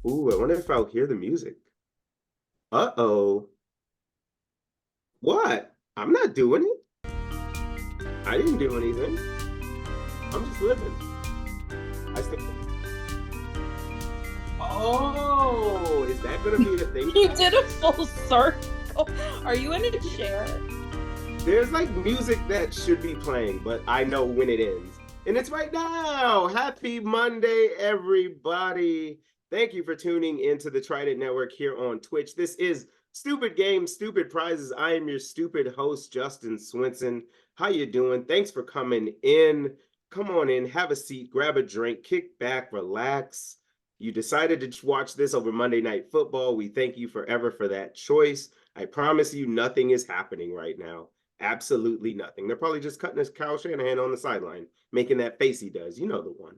Ooh, I wonder if I'll hear the music. Uh-oh. What? I'm not doing it. I didn't do anything. I'm just living. I stay. Oh, is that gonna be a thing You now? did a full circle. Are you in a chair? There's like music that should be playing, but I know when it ends. And it's right now. Happy Monday, everybody. Thank you for tuning into the Trident Network here on Twitch. This is Stupid Games, Stupid Prizes. I am your stupid host, Justin Swinson. How you doing? Thanks for coming in. Come on in, have a seat, grab a drink, kick back, relax. You decided to watch this over Monday Night Football. We thank you forever for that choice. I promise you, nothing is happening right now. Absolutely nothing. They're probably just cutting his Kyle Shanahan on the sideline, making that face he does. You know the one.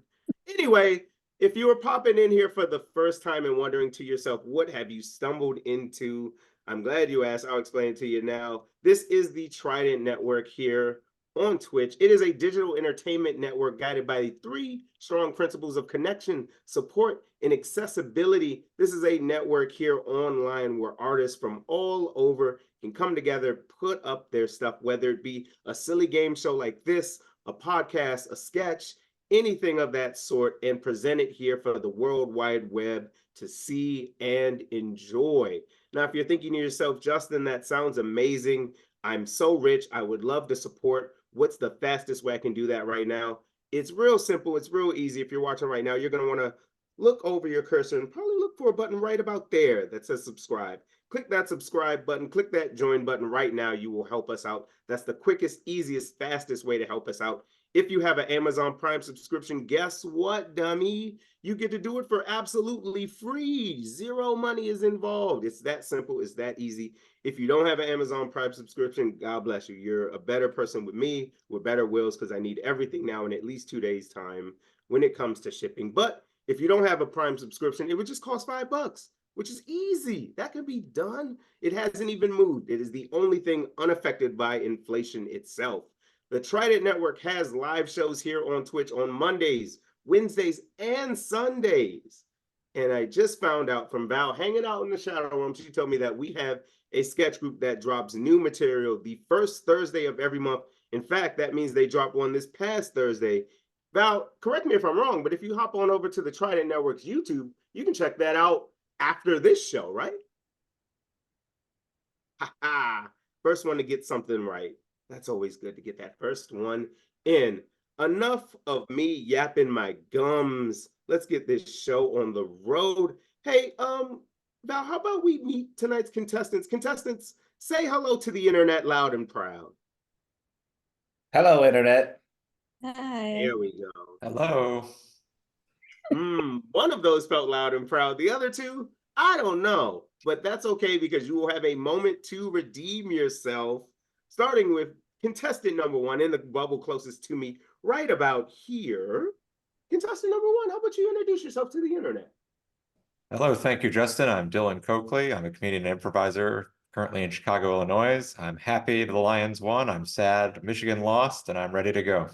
Anyway, if you were popping in here for the first time and wondering to yourself, what have you stumbled into? I'm glad you asked. I'll explain it to you now. This is the Trident Network here on Twitch. It is a digital entertainment network guided by three strong principles of connection, support, and accessibility. This is a network here online where artists from all over can come together, put up their stuff, whether it be a silly game show like this, a podcast, a sketch, anything of that sort, and present it here for the World Wide Web to see and enjoy. Now, if you're thinking to yourself, Justin, that sounds amazing. I'm so rich. I would love to support. What's the fastest way I can do that right now? It's real simple. It's real easy. If you're watching right now, you're going to want to look over your cursor and probably look for a button right about there that says subscribe. Click that subscribe button, click that join button right now. You will help us out. That's the quickest, easiest, fastest way to help us out. If you have an Amazon Prime subscription, guess what, dummy? You get to do it for absolutely free. Zero money is involved. It's that simple. It's that easy. If you don't have an Amazon Prime subscription, God bless you. You're a better person with me, with better wills, because I need everything now in at least 2 days' time when it comes to shipping. But if you don't have a Prime subscription, it would just cost $5, which is easy. That can be done. It hasn't even moved. It is the only thing unaffected by inflation itself. The Trident Network has live shows here on Twitch on Mondays, Wednesdays, and Sundays. And I just found out from Val hanging out in the shadow room, she told me that we have a sketch group that drops new material the first Thursday of every month. In fact, that means they dropped one this past Thursday. Val, correct me if I'm wrong, but if you hop on over to the Trident Network's YouTube, you can check that out after this show, right? Ha ha. First one to get something right. That's always good to get that first one in. Enough of me yapping my gums. Let's get this show on the road. Hey, Val, how about we meet tonight's contestants? Contestants, say hello to the internet loud and proud. Hello, Internet. Hi. There we go. Hello. One of those felt loud and proud. The other two, I don't know. But that's okay because you will have a moment to redeem yourself, starting with contestant number one in the bubble closest to me, right about here. Contestant number one, how about you introduce yourself to the internet? Hello, thank you, Justin. I'm Dylan Coakley. I'm a comedian and improviser currently in Chicago, Illinois. I'm happy the Lions won. I'm sad Michigan lost, and I'm ready to go.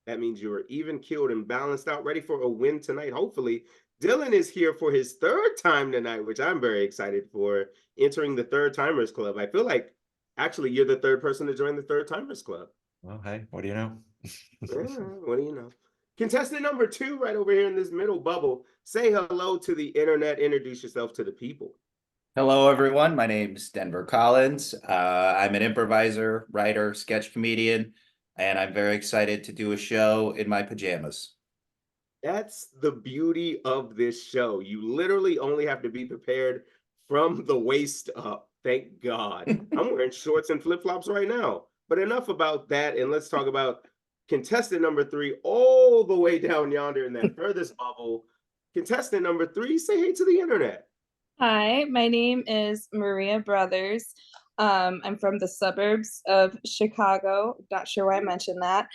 That means you are even killed and balanced out, ready for a win tonight. Hopefully, Dylan is here for his third time tonight, which I'm very excited for, entering the Third Timers Club. I feel like actually you're the third person to join the Third Timers Club. Well, hey, what do you know? Yeah, what do you know? Contestant number two, right over here in this middle bubble, say hello to the internet. Introduce yourself to the people. Hello, everyone. My name's Denver Collins. I'm an improviser, writer, sketch comedian, and I'm very excited to do a show in my pajamas. That's the beauty of this show. You literally only have to be prepared from the waist up. Thank God. I'm wearing shorts and flip flops right now. But enough about that. And let's talk about contestant number three, all the way down yonder in that furthest bubble. Contestant number three, say hey to the internet. Hi, my name is Maria Brothers. I'm from the suburbs of Chicago. Not sure why I mentioned that.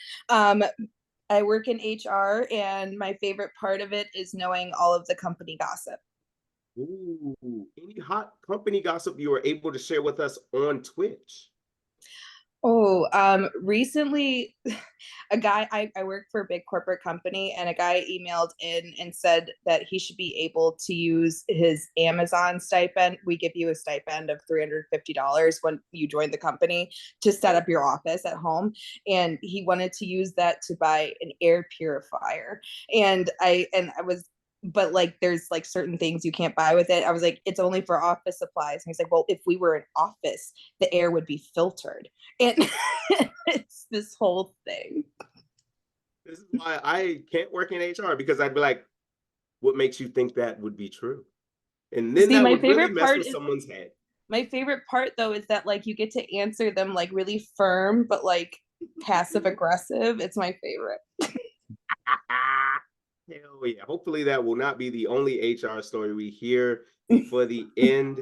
I work in HR, and my favorite part of it is knowing all of the company gossip. Ooh, any hot company gossip you were able to share with us on Twitch? Oh, recently a guy, I work for a big corporate company, and a guy emailed in and said that he should be able to use his Amazon stipend. We give you a stipend of $350 when you join the company to set up your office at home. And he wanted to use that to buy an air purifier. And I was, but like there's like certain things you can't buy with it. I was like, it's only for office supplies. And he's like, well, if we were in office, the air would be filtered. And it's this whole thing. This is why I can't work in HR, because I'd be like, what makes you think that would be true? And then See, that my would really favorite mess part with is someone's head. my favorite part though is that like you get to answer them like really firm but like passive aggressive. It's my favorite. Hell yeah. Hopefully that will not be the only HR story we hear before the end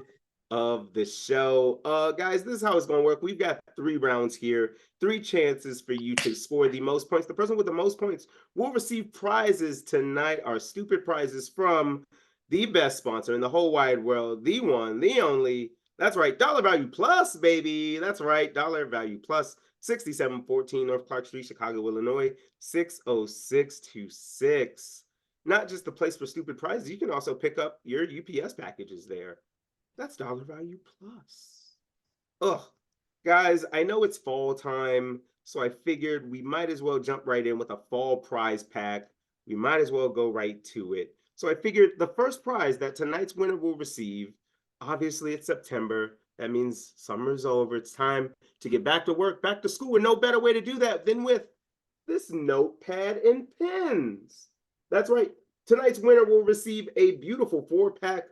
of the show. Guys, this is how it's gonna work. We've got 3 rounds here, 3 chances for you to score the most points. The person with the most points will receive prizes tonight, our stupid prizes from the best sponsor in the whole wide world, the one, the only. That's right, Dollar Value Plus, baby. That's right, Dollar Value Plus, 6714 North Clark Street, Chicago, Illinois, 60626. Not just the place for stupid prizes, you can also pick up your UPS packages there. That's Dollar Value Plus. Ugh, guys, I know it's fall time, so I figured we might as well jump right in with a fall prize pack. We might as well go right to it. So I figured the first prize that tonight's winner will receive, obviously it's September. That means summer's over. It's time to get back to work, back to school, and no better way to do that than with this notepad and pens. That's right. Tonight's winner will receive a beautiful 4-pack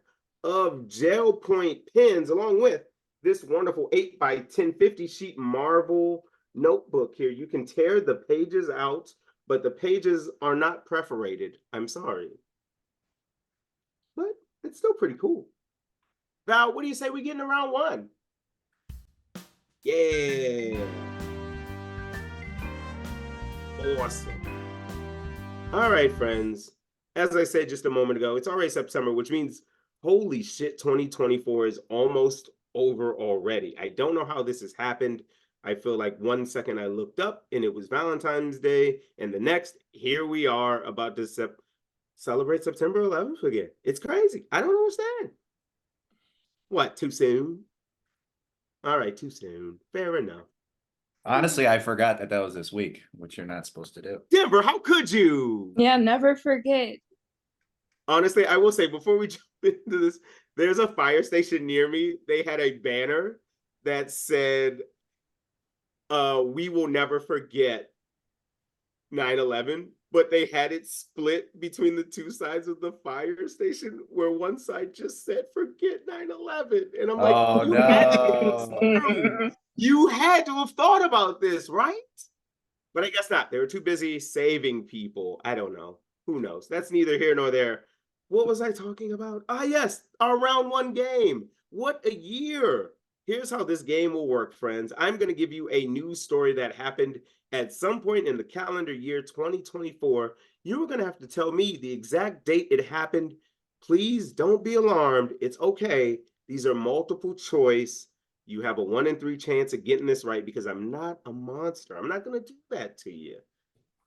of gel point pens, along with this wonderful 8x1050 sheet marble notebook here. You can tear the pages out, but the pages are not perforated. I'm sorry. But it's still pretty cool. Val, what do you say we get into round 1? Yeah. Awesome. All right, friends. As I said just a moment ago, it's already September, which means holy shit, 2024 is almost over already. I don't know how this has happened. I feel like one second I looked up and it was Valentine's Day, and the next, here we are about to celebrate September 11th again. It's crazy. I don't understand. What, too soon? All right, too soon. Fair enough. Honestly, I forgot that was this week, which you're not supposed to do. Denver, how could you? Yeah, never forget. Honestly, I will say before we jump into this, there's a fire station near me. They had a banner that said, we will never forget 9/11, but they had it split between the 2 sides of the fire station, where one side just said forget 9/11. And I'm like, Oh, you had to get this no. through. You had to have thought about this, right? But I guess not. They were too busy saving people. I don't know. Who knows? That's neither here nor there. What was I talking about? Ah, yes, our round 1 game. What a year. Here's how this game will work, friends. I'm going to give you a news story that happened at some point in the calendar year 2024. You're going to have to tell me the exact date it happened. Please don't be alarmed. It's okay. These are multiple choice. You have a 1 in 3 chance of getting this right, because I'm not a monster. I'm not going to do that to you.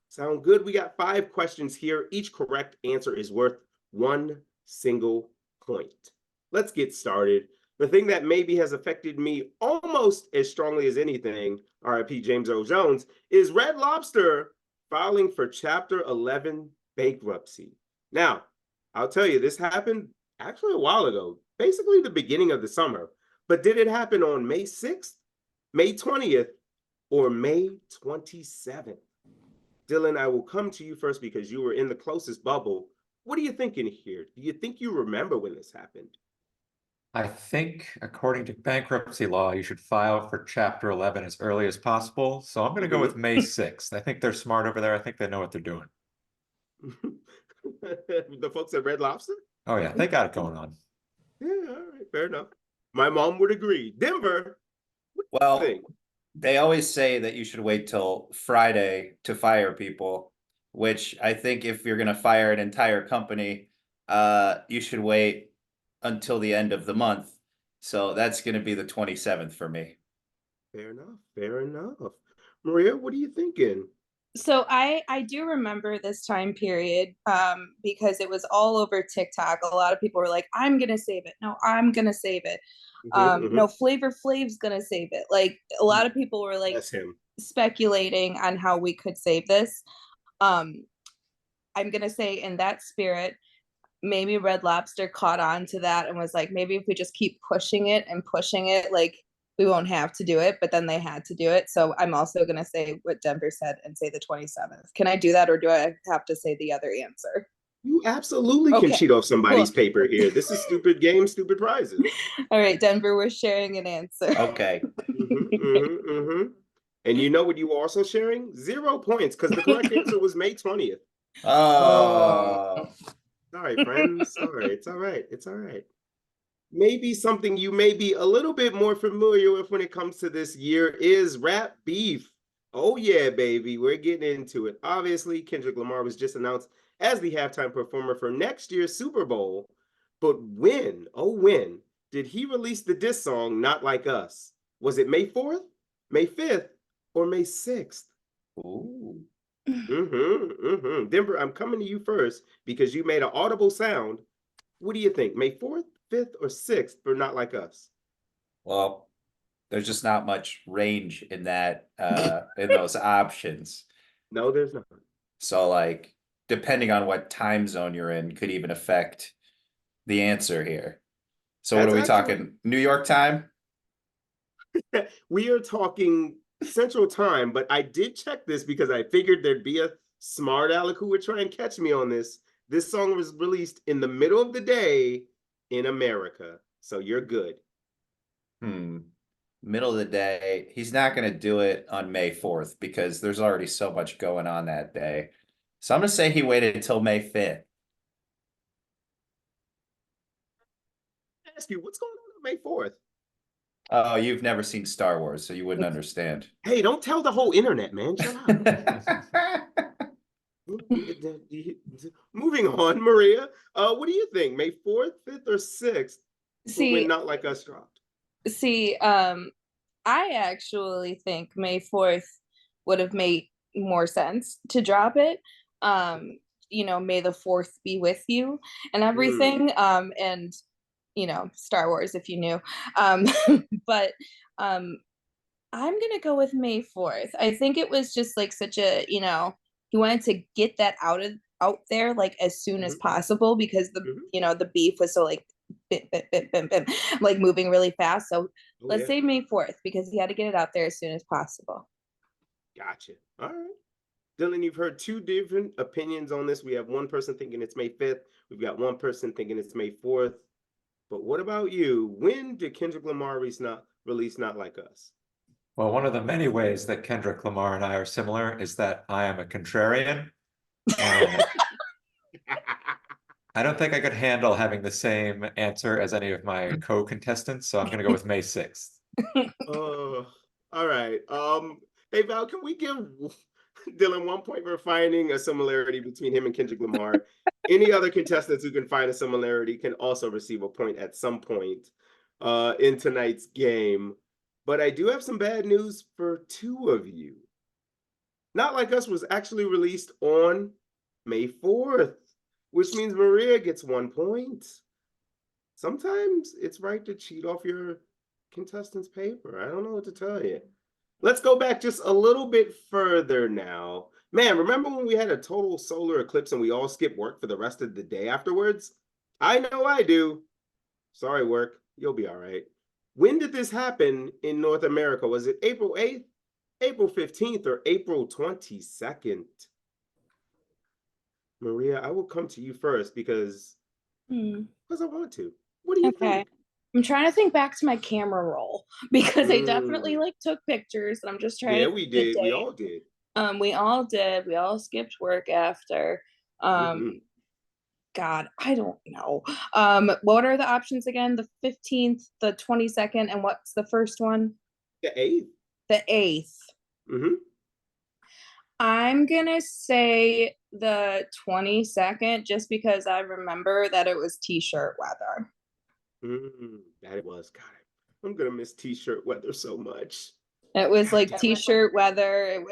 Sound good? We got 5 questions here. Each correct answer is worth 1 single point. Let's get started. The thing that maybe has affected me almost as strongly as anything, RIP James Earl Jones, is Red Lobster filing for Chapter 11 bankruptcy. Now, I'll tell you, this happened actually a while ago, basically the beginning of the summer. But did it happen on May 6th, May 20th, or May 27th? Dylan, I will come to you first because you were in the closest bubble. What are you thinking here? Do you think you remember when this happened? I think according to bankruptcy law, you should file for Chapter 11 as early as possible. So I'm going to go with May 6th. I think they're smart over there. I think they know what they're doing. The folks at Red Lobster? Oh yeah, they got it going on. Yeah, all right, fair enough. My mom would agree. Denver, what do you Well, think? they always say that you should wait till Friday to fire people, which I think if you're going to fire an entire company, you should wait until the end of the month. So that's going to be the 27th for me. Fair enough. Fair enough. Maria, what are you thinking? So I do remember this time period because it was all over TikTok. A lot of people were like, I'm gonna save it. No, I'm gonna save it. No, Flavor Flav's gonna save it. Like a lot of people were like That's him. speculating on how we could save this. I'm gonna say in that spirit, maybe Red Lobster caught on to that and was like, maybe if we just keep pushing it and pushing it, like we won't have to do it, but then they had to do it. So I'm also going to say what Denver said and say the 27th. Can I do that, or do I have to say the other answer? You absolutely can cheat off somebody's cool. paper here. This is stupid game, stupid prizes. All right, Denver, we're sharing an answer. Okay. And you know what you were also sharing? 0 points, because the correct answer was May 20th. Oh. Sorry, friends. Sorry. It's all right. It's all right. Maybe something you may be a little bit more familiar with when it comes to this year is rap beef. Oh yeah, baby, we're getting into it. Obviously, Kendrick Lamar was just announced as the halftime performer for next year's Super Bowl. But when, oh when, did he release the diss song Not Like Us? Was it May 4th, May 5th, or May 6th? Ooh. Denver, I'm coming to you first because you made an audible sound. What do you think? May 4th, 5th, or 6th for Not Like Us? Well, there's just not much range in that in those options. No, there's not. So like depending on what time zone you're in could even affect the answer here. So what are we talking? New York time? We are talking Central Time, but I did check this because I figured there'd be a smart aleck who would try and catch me on this. This song was released in the middle of the day in America, so you're good. Middle of the day. He's not going to do it on May 4th because there's already so much going on that day. So I'm going to say he waited until May 5th. Ask you, what's going on May 4th? Oh, you've never seen Star Wars, so you wouldn't understand. Hey, don't tell the whole internet, man. Shut up. Moving on, Maria. What do you think? May 4th, 5th, or 6th? When Not Like Us dropped. I actually think May 4th would have made more sense to drop it. May the 4th be with you and everything. And Star Wars, if you knew. But I'm gonna go with May 4th. I think it was just like such a, he wanted to get that out there like as soon as possible because the beef was so like like moving really fast. So let's say May 4th because he had to get it out there as soon as possible. Gotcha. All right. Dylan, you've heard two different opinions on this. We have one person thinking it's May 5th. We've got one person thinking it's May 4th. But what about you? When did Kendrick Lamar release Not Like Us? Well, one of the many ways that Kendrick Lamar and I are similar is that I am a contrarian. And I don't think I could handle having the same answer as any of my co-contestants, so I'm going to go with May 6th. All right. Hey, Val, can we give Dylan 1 point for finding a similarity between him and Kendrick Lamar? Any other contestants who can find a similarity can also receive a point at some point in tonight's game. But I do have some bad news for two of you. Not Like Us was actually released on May 4th, which means Maria gets 1 point. Sometimes it's right to cheat off your contestant's paper. I don't know what to tell you. Let's go back just a little bit further now. Man, remember when we had a total solar eclipse and we all skipped work for the rest of the day afterwards? I know I do. Sorry, work. You'll be all right. When did this happen in North America? Was it April 8th, April 15th, or April 22nd? Maria, I will come to you first because I want to. What do you think? I'm trying to think back to my camera roll because I definitely like took pictures and I'm just trying to. Yeah, we did. We all did. We all did. We all skipped work after. God, I don't know. What are the options again? The 15th, the 22nd, and what's the first one? The 8th. The 8th. I'm gonna say the 22nd just because I remember that it was t-shirt weather. That it was. God, I'm gonna miss t-shirt weather so much. It was like t-shirt weather.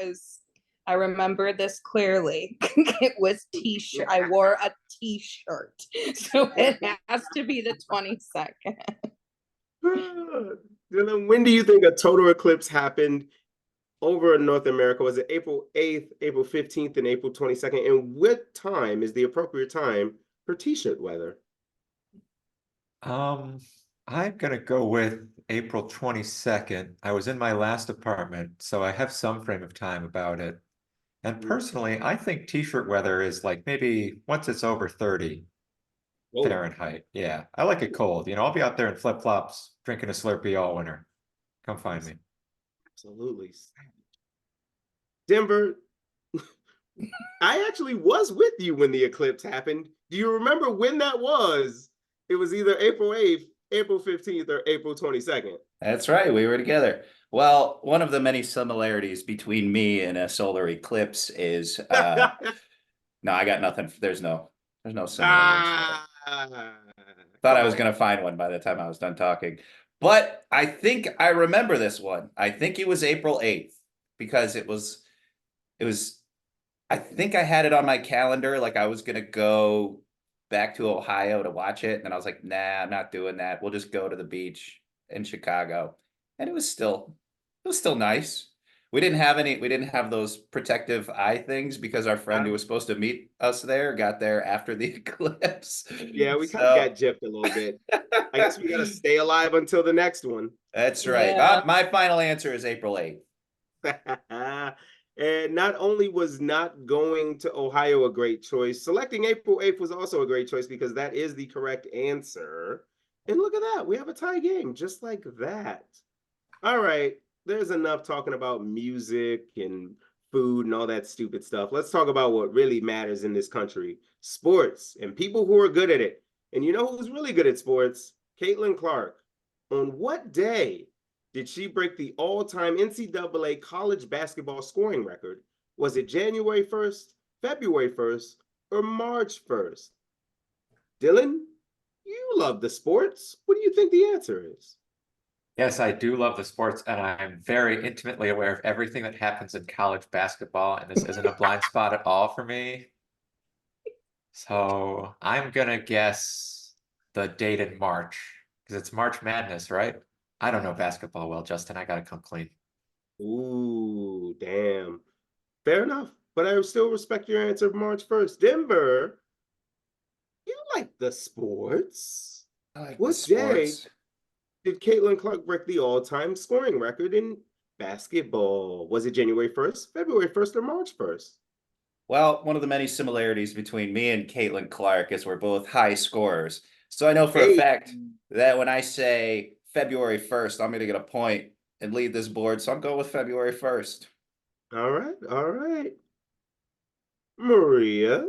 I remember this clearly. It was t-shirt. I wore a t-shirt. So it has to be the 22nd. Dylan, when do you think a total eclipse happened over in North America? Was it April 8th, April 15th, and April 22nd? And what time is the appropriate time for t-shirt weather? I'm gonna go with April 22nd. I was in my last apartment, so I have some frame of time about it. And personally, I think t-shirt weather is like maybe once it's over 30 Whoa, Fahrenheit. Yeah, I like it cold. I'll be out there in flip-flops, drinking a Slurpee all winter. Come find me. absolutely. Denver, I actually was with you when the eclipse happened. Do you remember when that was? It was either April 8th, April 15th, or April 22nd. That's right, we were together. Well, one of the many similarities between me and a solar eclipse is no, I got nothing. There's no similarities there. Thought I was gonna find one by the time I was done talking. But I think I remember this one. I think it was April 8th because it was I think I had it on my calendar, like I was gonna go back to Ohio to watch it, and I was like, nah, I'm not doing that. We'll just go to the beach in Chicago. And it was still nice. We didn't have those protective eye things because our friend who was supposed to meet us there got there after the eclipse. Yeah, we kind of got gypped a little bit. I guess we got to stay alive until the next one. That's right. Yeah. My final answer is April 8th. And not only was not going to Ohio a great choice, selecting April 8th was also a great choice because that is the correct answer. And look at that, we have a tie game just like that. All right, there's enough talking about music and food and all that stupid stuff. Let's talk about what really matters in this country, sports and people who are good at it. And you know who's really good at sports? Caitlin Clark. On what day did she break the all-time NCAA college basketball scoring record? Was it January 1st, February 1st, or March 1st? Dylan, you love the sports. What do you think the answer is? Yes, I do love the sports, and I'm very intimately aware of everything that happens in college basketball, and this isn't a blind spot at all for me. So I'm gonna guess the date in March, because it's March Madness, right? I don't know basketball well, Justin. I gotta come clean. Ooh, damn. Fair enough. But I still respect your answer of March 1st. Denver, you like the sports. I like the What day sports. did Caitlin Clark break the all-time scoring record in basketball? Was it January 1st, February 1st, or March 1st? Well, one of the many similarities between me and Caitlin Clark is we're both high scorers. So I know for a Hey, fact that when I say February 1st, I'm going to get a point and lead this board. So I'm going with February 1st. all right, all right. Maria,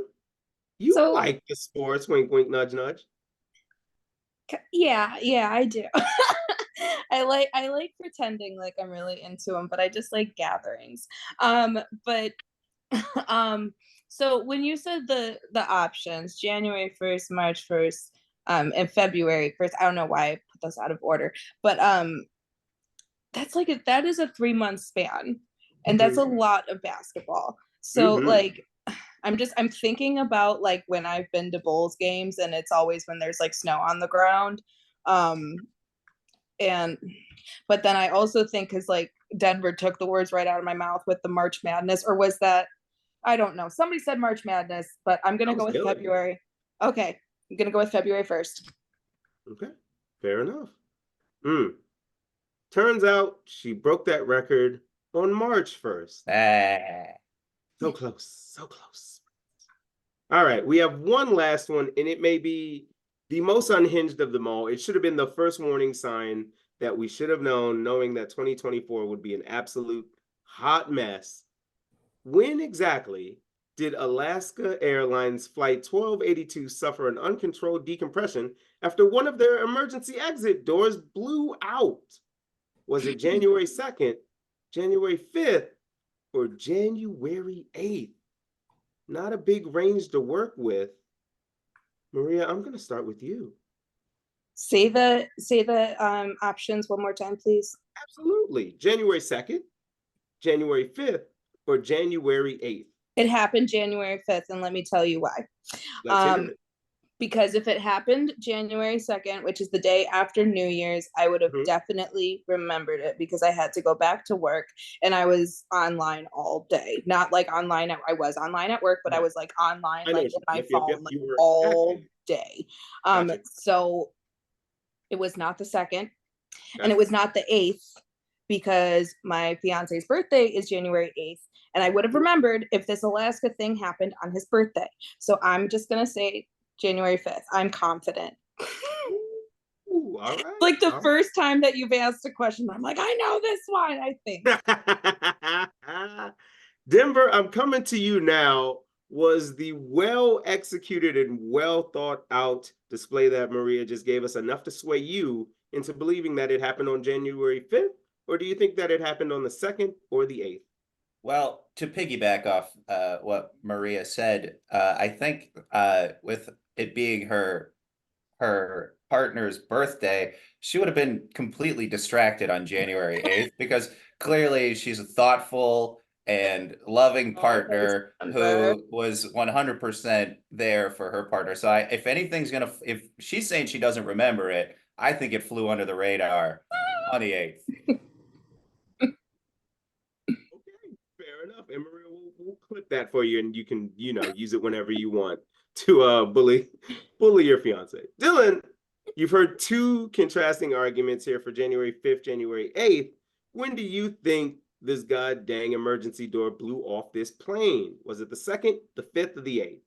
you So like the sports, wink, wink, nudge, nudge. yeah, I do. I like pretending like I'm really into them, but I just like gatherings. But so when you said the options, January 1st, March 1st, and February 1st, I don't know why I put those out of order, but that is a 3-month span, and that's a lot of basketball. So Mm-hmm. like I'm thinking about like when I've been to Bulls games, and it's always when there's like snow on the ground. And but then I also think because like Denver took the words right out of my mouth with the March Madness, or was that, I don't know. Somebody said March Madness, but I'm gonna That go was with good. February. Okay, I'm gonna go with February 1st. Okay, fair enough. Hmm. Turns out she broke that record on March 1st. Ah. So close, so close. All right, we have one last one, and it may be the most unhinged of them all. It should have been the first warning sign that we should have known, knowing that 2024 would be an absolute hot mess. When exactly did Alaska Airlines Flight 1282 suffer an uncontrolled decompression after one of their emergency exit doors blew out? Was it January 2nd, January 5th, or January 8th? Not a big range to work with. Maria, I'm going to start with you. Say the options one more time, please. Absolutely. January 2nd, January 5th, or January 8th. It happened January 5th, and let me tell you why. Let's hear it. Because if it happened January 2nd, which is the day after New Year's, I would have definitely remembered it because I had to go back to work and I was online all day. Not like online, I was online at work, but I was like online, like in my phone, like all day. Gotcha. So it was not the 2nd, Gotcha. and it was not the 8th because my fiance's birthday is January 8th. And I would have remembered if this Alaska thing happened on his birthday. So I'm just going to say January 5th. I'm confident. Ooh, all right. Like the first time that you've asked a question, I'm like, I know this one, I think. Denver, I'm coming to you now. Was the well executed and well thought out display that Maria just gave us enough to sway you into believing that it happened on January 5th? Or do you think that it happened on the 2nd or the 8th? Well, to piggyback off what Maria said, I think with it being her partner's birthday, she would have been completely distracted on January 8th because clearly she's a thoughtful and loving partner who was 100% there for her partner. So if anything's if she's saying she doesn't remember it, I think it flew under the radar on the 8th. Fair enough. And Maria, we'll clip that for you, and you can, use it whenever you want to bully your fiance. Dylan, you've heard two contrasting arguments here for January 5th, January 8th. When do you think this god dang emergency door blew off this plane? Was it the 2nd, the 5th, or the 8th?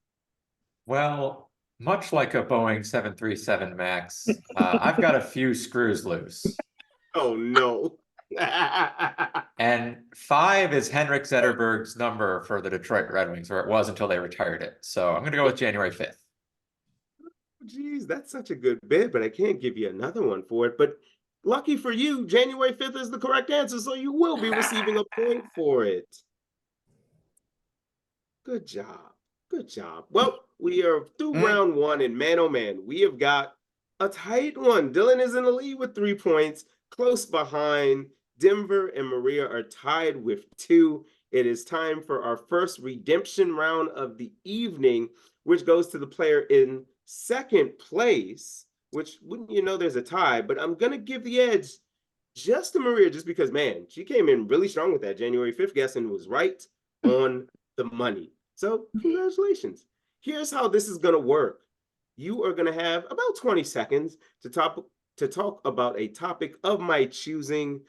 Well, much like a Boeing 737 MAX, I've got a few screws loose. Oh, no. And 5 is Henrik Zetterberg's number for the Detroit Red Wings, or it was until they retired it. So I'm going to go with January 5th. Geez, that's such a good bid, but I can't give you another one for it. But lucky for you, January 5th is the correct answer, so you will be receiving a point for it. Good job. Good job. Well, we are through round one, and man, oh man, we have got a tight one. Dylan is in the lead with 3 points. Close behind, Denver and Maria are tied with 2. It is time for our first redemption round of the evening, which goes to the player in second place, which, wouldn't you know, there's a tie, but I'm going to give the edge just to Maria, just because, man, she came in really strong with that January 5th guess and was right on the money. So congratulations. Here's how this is going to work. You are going to have about 20 seconds to talk about a topic of my choosing.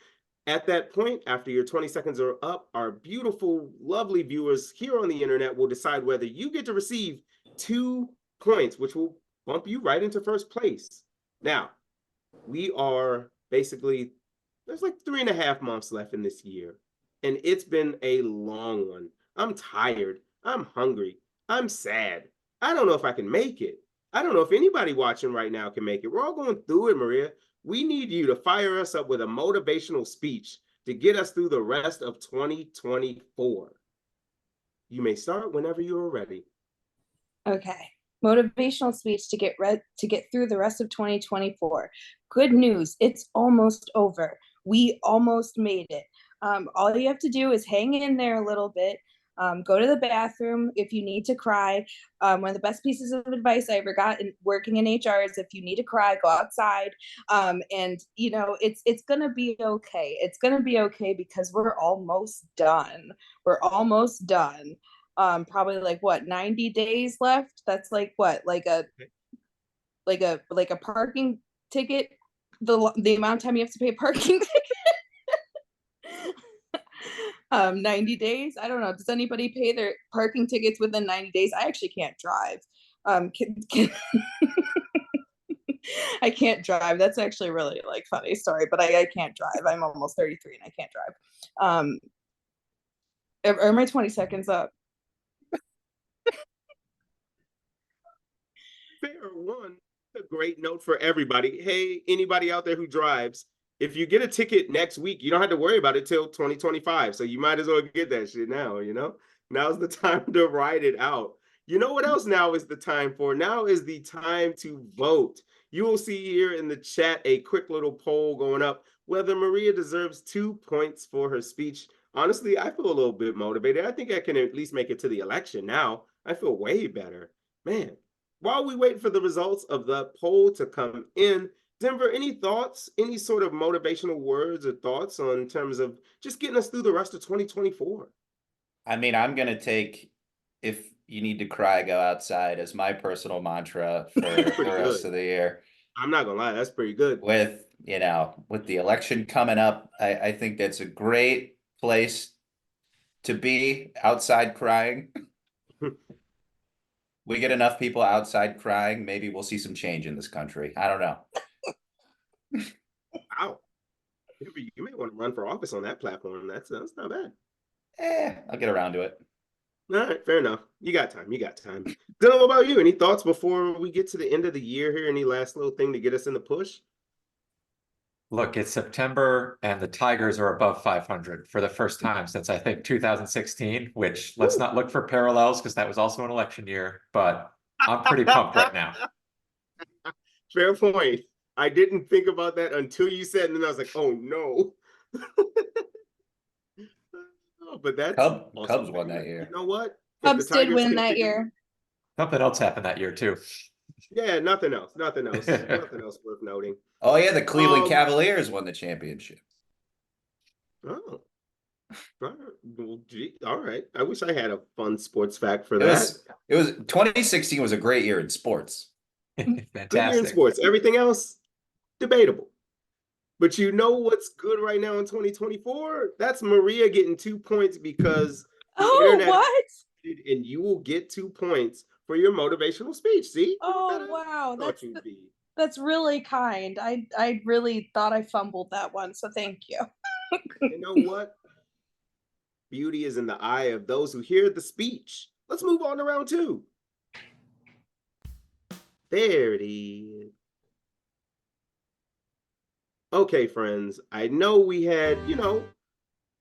At that point, after your 20 seconds are up, our beautiful, lovely viewers here on the internet will decide whether you get to receive 2 points, which will bump you right into first place. Now, we are basically, there's like 3.5 months left in this year, and it's been a long one. I'm tired. I'm hungry. I'm sad. I don't know if I can make it. I don't know if anybody watching right now can make it. We're all going through it, Maria. We need you to fire us up with a motivational speech to get us through the rest of 2024. You may start whenever you are ready. Okay. Motivational speech to get through the rest of 2024. Good news. It's almost over. We almost made it. All you have to do is hang in there a little bit. Go to the bathroom if you need to cry. One of the best pieces of advice I ever got in working in HR is if you need to cry, go outside. And it's gonna be okay. It's gonna be okay because we're almost done. We're almost done. Probably like what, 90 days left? That's like what, like a parking ticket. The amount of time you have to pay a parking ticket. 90 days. I don't know. Does anybody pay their parking tickets within 90 days? I actually can't drive. I can't drive. That's actually a really funny story, but I can't drive. I'm almost 33 and I can't drive. Are my 20 seconds up? Fair one. A great note for everybody. Hey, anybody out there who drives, if you get a ticket next week, you don't have to worry about it till 2025. So you might as well get that shit now, Now's the time to ride it out. You know what else now is the time for? Now is the time to vote. You will see here in the chat a quick little poll going up whether Maria deserves 2 points for her speech. Honestly, I feel a little bit motivated. I think I can at least make it to the election now. I feel way better. Man, while we wait for the results of the poll to come in, Denver, any thoughts, any sort of motivational words or thoughts on terms of just getting us through the rest of 2024? I mean, I'm going to take, if you need to cry, go outside as my personal mantra for the rest of the year. I'm not going to lie, that's pretty good. With, with the election coming up, I think that's a great place to be, outside crying. We get enough people outside crying, maybe we'll see some change in this country. I don't know. Wow. You may want to run for office on that platform. That's not bad. I'll get around to it. All right, fair enough. You got time. Dylan, what about you? Any thoughts before we get to the end of the year here? Any last little thing to get us in the push? Look, it's September and the Tigers are above 500 for the first time since I think 2016, which let's not look for parallels because that was also an election year, but I'm pretty pumped right now. Fair point. I didn't think about that until you said, and then I was like, oh no. But that's Cubs awesome. won that year. You know what? Cubs did win that year. Something else happened that year too. Yeah, nothing else worth noting. Oh yeah, the Cleveland Cavaliers won the championship. Oh, well, gee, all right. I wish I had a fun sports fact for that. It was 2016 was a great year in sports. Fantastic. Good year in sports. Everything else, debatable. But you know what's good right now in 2024? That's Maria getting 2 points because what? And you will get 2 points for your motivational speech. See? Oh wow, that's really kind. I really thought I fumbled that one, so thank you. You know what? Beauty is in the eye of those who hear the speech. Let's move on to round 2. There it is. Okay, friends, I know we had, a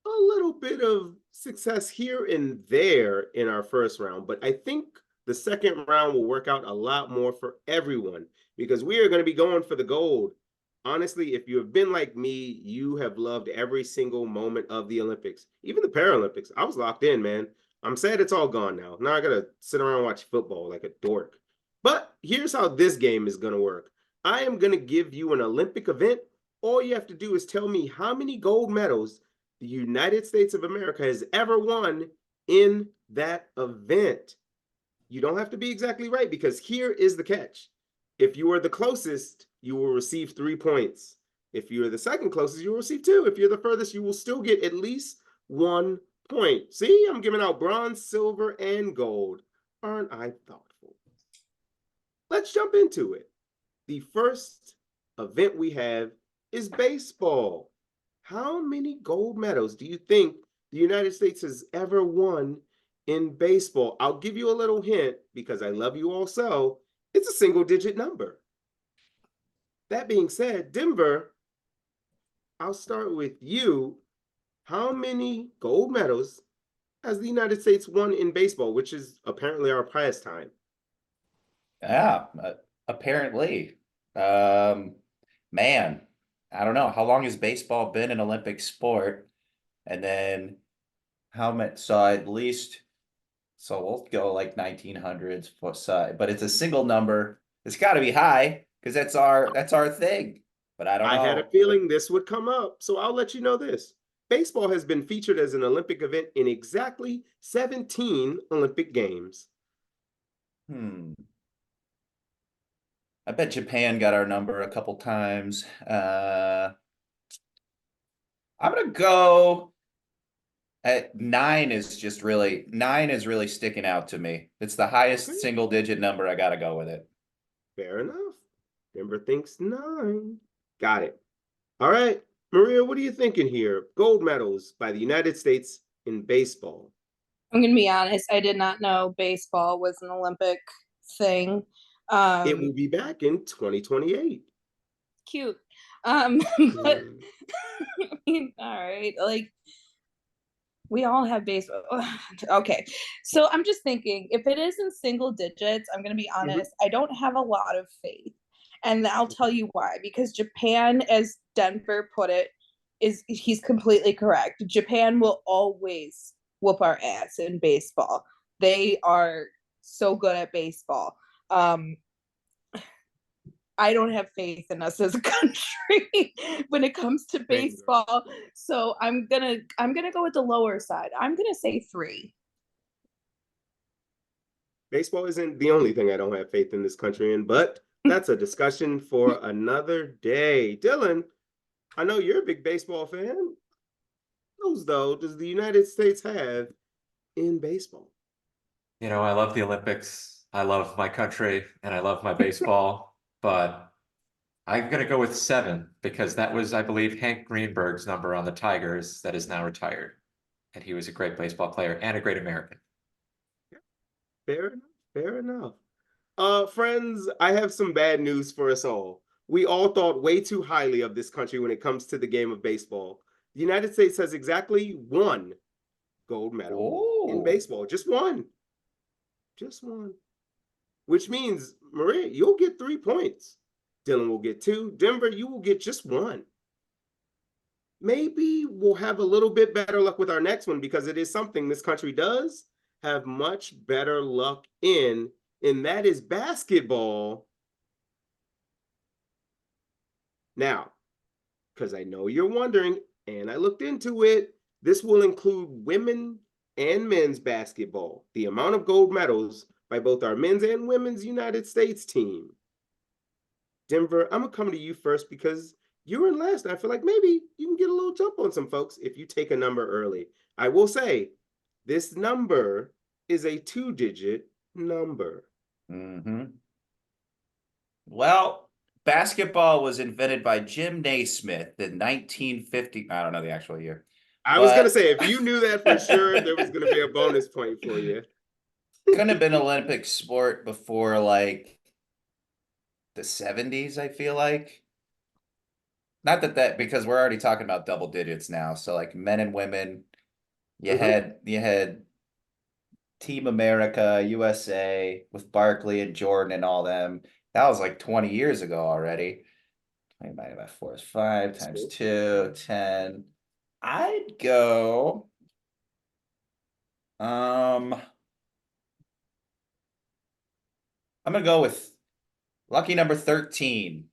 little bit of success here and there in our first round, but I think the second round will work out a lot more for everyone because we are going to be going for the gold. Honestly, if you have been like me, you have loved every single moment of the Olympics, even the Paralympics. I was locked in, man. I'm sad it's all gone now. Now I got to sit around and watch football like a dork. But here's how this game is going to work. I am going to give you an Olympic event. All you have to do is tell me how many gold medals the United States of America has ever won in that event. You don't have to be exactly right because here is the catch. If you are the closest, you will receive 3 points. If you are the second closest, you will receive 2. If you're the furthest, you will still get at least 1 point. See, I'm giving out bronze, silver, and gold. Aren't I thoughtful? Let's jump into it. The first event we have is baseball. How many gold medals do you think the United States has ever won in baseball? I'll give you a little hint because I love you all so. It's a single-digit number. That being said, Denver, I'll start with you. How many gold medals has the United States won in baseball, which is apparently our pastime? Yeah, apparently. Man, I don't know. How long has baseball been an Olympic sport? And then how much? So at least, so we'll go like 1900s side, but it's a single number. It's got to be high because that's our thing. But I don't know. I had a feeling this would come up, so I'll let you know this. Baseball has been featured as an Olympic event in exactly 17 Olympic Games. I bet Japan got our number a couple times. I'm gonna go at 9 is really sticking out to me. It's the highest single digit number. I gotta go with it. Fair enough. Denver thinks 9. Got it. All right. Maria, what are you thinking here? Gold medals by the United States in baseball. I'm gonna be honest, I did not know baseball was an Olympic thing. It will be back in 2028. Cute. But I mean, all right, like We all have baseball. Okay. So I'm just thinking, if it is in single digits, I'm going to be honest, I don't have a lot of faith. And I'll tell you why. Because Japan, as Denver put it, he's completely correct. Japan will always whoop our ass in baseball. They are so good at baseball. I don't have faith in us as a country when it comes to baseball. So I'm gonna go with the lower side. I'm gonna say 3. Baseball isn't the only thing I don't have faith in this country in, but that's a discussion for another day. Dylan, I know you're a big baseball fan. Who's though does the United States have in baseball? You know, I love the Olympics. I love my country and I love my baseball, but I'm going to go with 7 because that was, I believe, Hank Greenberg's number on the Tigers that is now retired. And he was a great baseball player and a great American. Fair enough. Fair enough. Friends, I have some bad news for us all. We all thought way too highly of this country when it comes to the game of baseball. The United States has exactly 1 gold medal in baseball. Just 1. Just 1. Which means, Maria, you'll get 3 points. Dylan will get 2. Denver, you will get just 1. Maybe we'll have a little bit better luck with our next one because it is something this country does have much better luck in, and that is basketball. Now, because I know you're wondering, and I looked into it, this will include women and men's basketball, the amount of gold medals by both our men's and women's United States team. Denver, I'm going to come to you first because you were in last. And I feel like maybe you can get a little jump on some folks if you take a number early. I will say this number is a 2-digit number. Well, basketball was invented by Jim Naismith in 1950. I don't know the actual year. I was going to say, if you knew that for sure, there was going to be a bonus point for you. Couldn't have been Olympic sport before like the 70s, I feel like. Not that because we're already talking about double digits now. So like men and women, you had Team America, USA with Barkley and Jordan and all them. That was like 20 years ago already. 20 divided by 4 is 5 times 2, 10. I'd go. I'm gonna go with lucky number 13.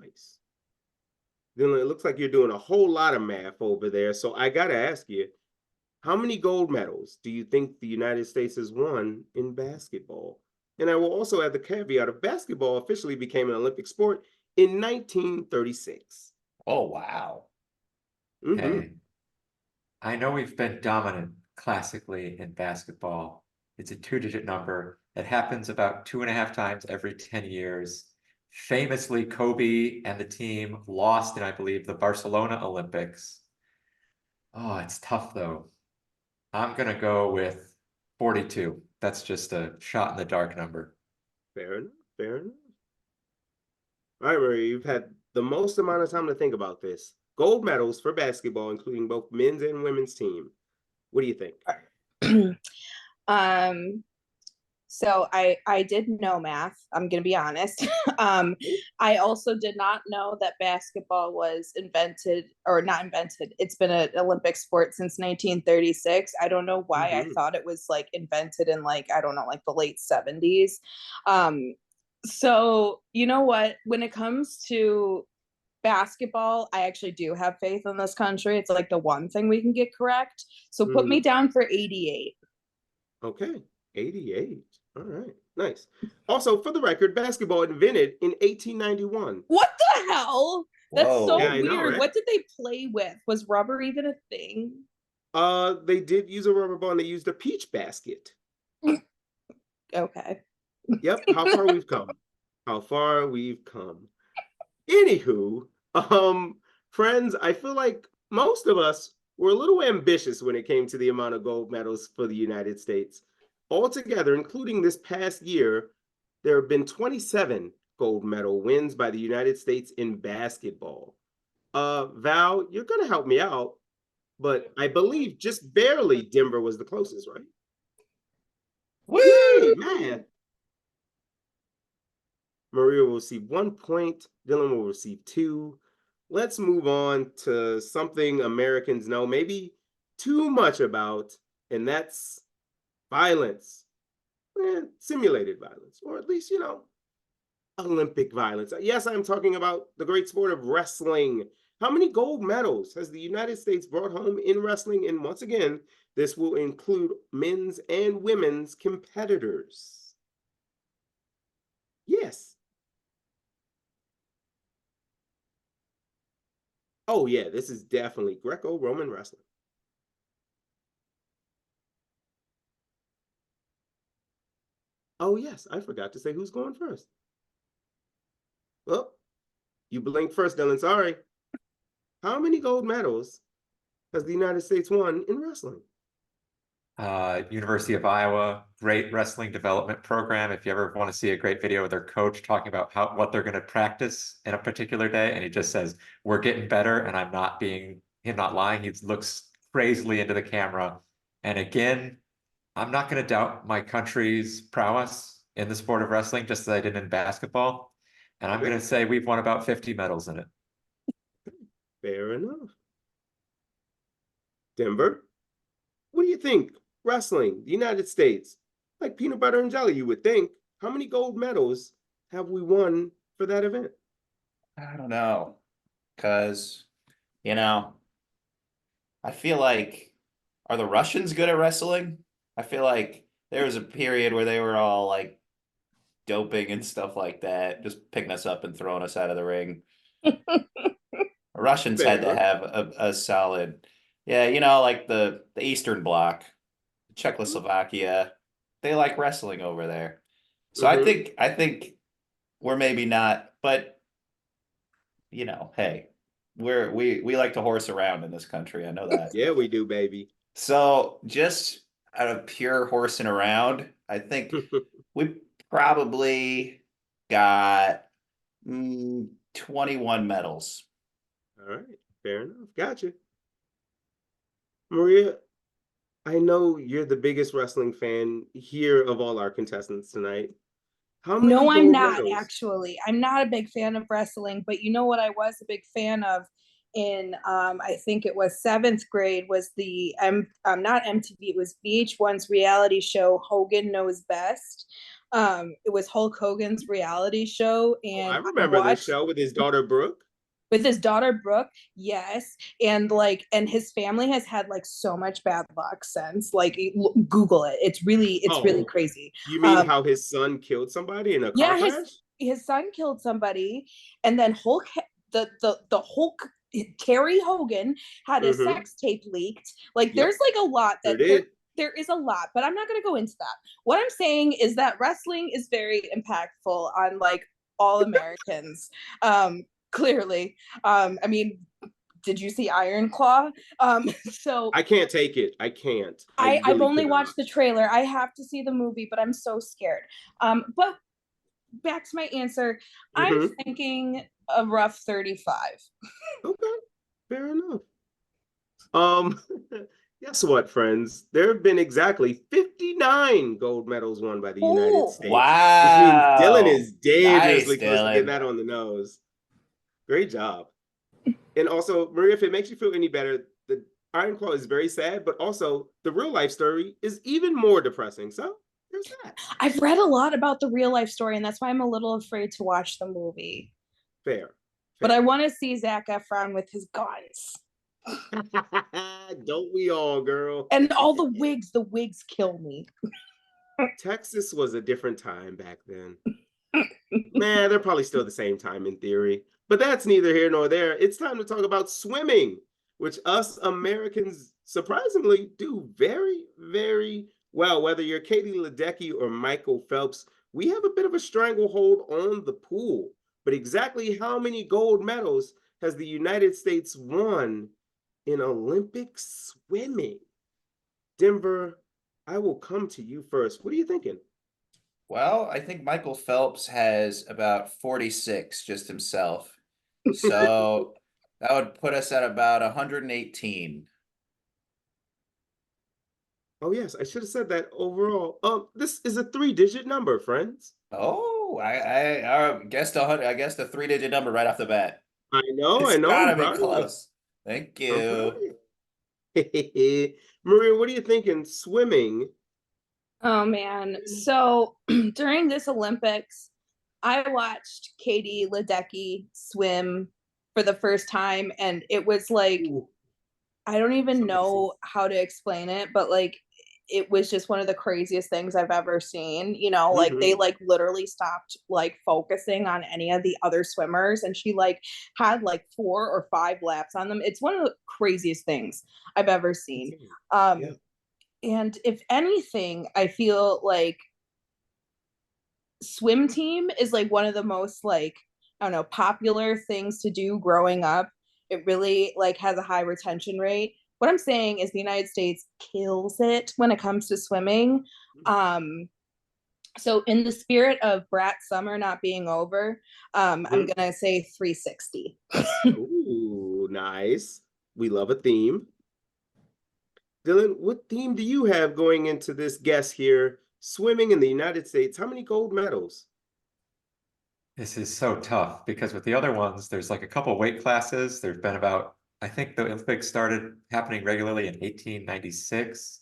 Nice. Dylan, it looks like you're doing a whole lot of math over there. So I got to ask you, how many gold medals do you think the United States has won in basketball? And I will also add the caveat of basketball officially became an Olympic sport in 1936. Oh, wow. Hey, I know we've been dominant classically in basketball. It's a 2-digit number. It happens about 2.5 times every 10 years. Famously, Kobe and the team lost in, I believe, the Barcelona Olympics. Oh, it's tough though. I'm gonna go with 42. That's just a shot in the dark number. Fair enough. Fair enough. All right, Maria, you've had the most amount of time to think about this. Gold medals for basketball, including both men's and women's team. What do you think? So I did know math. I'm gonna be honest. I also did not know that basketball was invented or not invented. It's been an Olympic sport since 1936. I don't know why I thought it was like invented in like I don't know like the late 70s. So you know what? When it comes to basketball, I actually do have faith in this country. It's like the one thing we can get correct. So put me down for 88. Okay, 88. All right, nice. Also, for the record, basketball invented in 1891. What the hell? That's so weird. Know, right? What did they play with? Was rubber even a thing? They did use a rubber ball and they used a peach basket. Okay. Yep, how far we've come. How far we've come. Anywho, friends, I feel like most of us were a little ambitious when it came to the amount of gold medals for the United States. Altogether, including this past year, there have been 27 gold medal wins by the United States in basketball. Val, you're gonna help me out, but I believe just barely Denver was the closest, right? Woo! Yay, man. Maria will receive 1 point. Dylan will receive 2. Let's move on to something Americans know maybe too much about, and that's violence. Simulated violence, or at least, Olympic violence. Yes, I'm talking about the great sport of wrestling. How many gold medals has the United States brought home in wrestling? And once again, this will include men's and women's competitors. Yes. Oh, yeah, this is definitely Greco-Roman wrestling. Oh, yes, I forgot to say who's going first. Well, you blinked first, Dylan. Sorry. How many gold medals has the United States won in wrestling? University of Iowa, great wrestling development program. If you ever want to see a great video of their coach talking about what they're going to practice in a particular day, and he just says, "We're getting better," and I'm not lying. He looks crazily into the camera. And again, I'm not going to doubt my country's prowess in the sport of wrestling, just as I did in basketball. And I'm going to say we've won about 50 medals in it. Fair enough. Denver, what do you think? Wrestling, the United States, like peanut butter and jelly, you would think. How many gold medals have we won for that event? I don't know, because, I feel like, are the Russians good at wrestling? I feel like there was a period where they were all like doping and stuff like that, just picking us up and throwing us out of the ring. Russians had to have a solid, yeah, like the Eastern Bloc, Czechoslovakia, they like wrestling over there. So I think we're maybe not, but hey, we like to horse around in this country. I know that. Yeah, we do, baby. So just out of pure horsing around, I think we probably got 21 medals. All right, fair enough. Gotcha. Maria, I know you're the biggest wrestling fan here of all our contestants tonight. How many No, I'm gold not medals? actually. I'm not a big fan of wrestling, but you know what I was a big fan of in I think it was seventh grade was the not MTV, it was VH1's reality show Hogan Knows Best. It was Hulk Hogan's reality show, Oh, I and I remember this watched show with his daughter Brooke. with his daughter Brooke, yes, and his family has had like so much bad luck since. Like, Google it. It's really crazy. You mean how his son killed somebody in a car Yeah, crash? his son killed somebody, and then the Hulk Terry Hogan had a sex tape leaked. Like, there's like a lot that there is a lot, but I'm not going to go into that. What I'm saying is that wrestling is very impactful on like all Americans. Clearly, I mean, did you see Iron Claw? So I can't take it. I can't. I've only watched the trailer. I have to see the movie, but I'm so scared. But back to my answer, I'm thinking a rough 35. Okay, fair enough. Guess what, friends? There have been exactly 59 gold medals won by the United States. Wow. Which means Dylan is dangerously Nice, close to getting that on the nose. Great job. And also, Maria, if it makes you feel any better, the Iron Claw is very sad, but also the real life story is even more depressing. So there's that. I've read a lot about the real life story, and that's why I'm a little afraid to watch the movie. Fair. But I want to see Zac Efron with his guns. Don't we all, girl? And all the wigs kill me. Texas was a different time back then. Man, they're probably still the same time in theory. But that's neither here nor there. It's time to talk about swimming, which us Americans surprisingly do very, very well. Whether you're Katie Ledecky or Michael Phelps, we have a bit of a stranglehold on the pool. But exactly how many gold medals has the United States won in Olympic swimming? Denver, I will come to you first. What are you thinking? Well, I think Michael Phelps has about 46 just himself. So That would put us at about 118. Oh yes, I should have said that overall. This is a 3-digit number, friends. Oh, I guessed 100. I guessed a 3-digit number right off the bat. I know, It's I'm gotta be proud of you. close. Thank I'm proud you. of you. Maria, what are you thinking? Swimming. Oh man. So during this Olympics, I watched Katie Ledecky swim for the first time, and it was like, Ooh, I don't even something to see. know how to explain it, but like it was just one of the craziest things I've ever seen. Like they Mhm. like literally stopped like focusing on any of the other swimmers, and she like had like 4 or 5 laps on them. It's one of the craziest things I've ever seen. Yeah. And if anything, I feel like swim team is like one of the most like, I don't know, popular things to do growing up. It really like has a high retention rate. What I'm saying is the United States kills it when it comes to swimming. um so in the spirit of brat summer not being over, I'm Mhm. gonna say 360. Ooh, nice. We love a theme. Dylan, what theme do you have going into this guess here? Swimming in the United States, how many gold medals? This is so tough because with the other ones, there's like a couple weight classes. There's been about, I think the Olympics started happening regularly in 1896.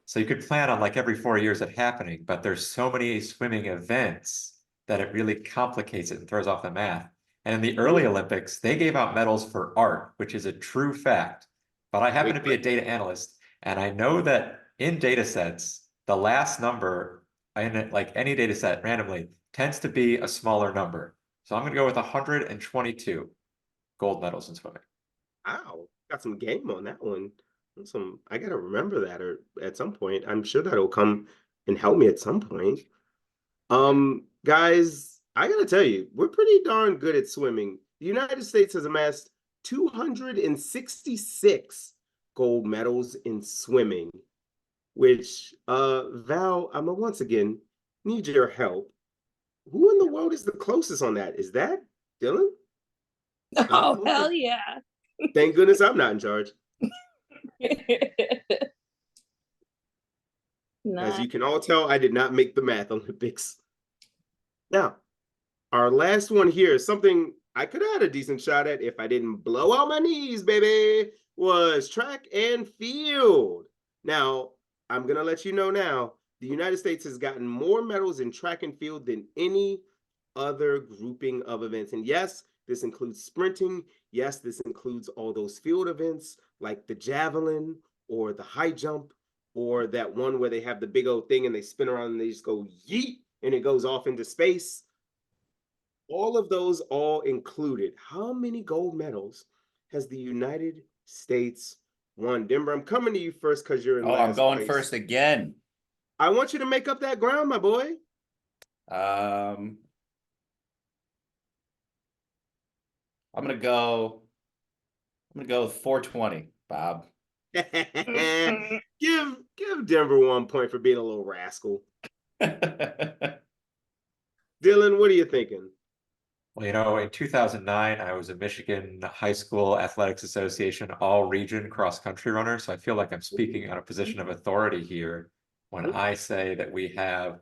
So you could plan on like every 4 years it happening, but there's so many swimming events that it really complicates it and throws off the math. And in the early Mm, Olympics, they gave out medals for art, which is a true fact. But I happen great to be a question. data analyst, and I know that in data sets, the last number in like any data set randomly tends to be a smaller number. So I'm going to go with 122 gold medals in swimming. Wow, got some game on that one. I gotta remember that or at some point. I'm sure that'll come and help me at some point. Guys, I gotta tell you, we're pretty darn good at swimming. The United States has amassed 266 gold medals in swimming, which Val, I'm gonna once again need your help. Who in the world is the closest on that? Is that Dylan? Oh Okay. hell yeah. Thank goodness I'm not in charge. As Nice. you can all tell, I did not make the math Olympics. Now, our last one here is something I could have had a decent shot at if I didn't blow out my knees, baby, was track and field. Now, I'm going to let you know now, the United States has gotten more medals in track and field than any other grouping of events. And yes, this includes sprinting. Yes, this includes all those field events like the javelin or the high jump or that one where they have the big old thing and they spin around and they just go yeet and it goes off into space. All of those all included. How many gold medals has the United States won? Denver, I'm coming to you first because you're in Oh, I'm last going place. first again. I want you to make up that ground, my boy. Um, I'm gonna go. I'm gonna go with 420, Bob. give Denver 1 point for being a little rascal. Dylan, what are you thinking? Well, in 2009, I was a Michigan High School Athletics Association all-region cross-country runner, so I feel like I'm speaking on a position of authority here when I say that we have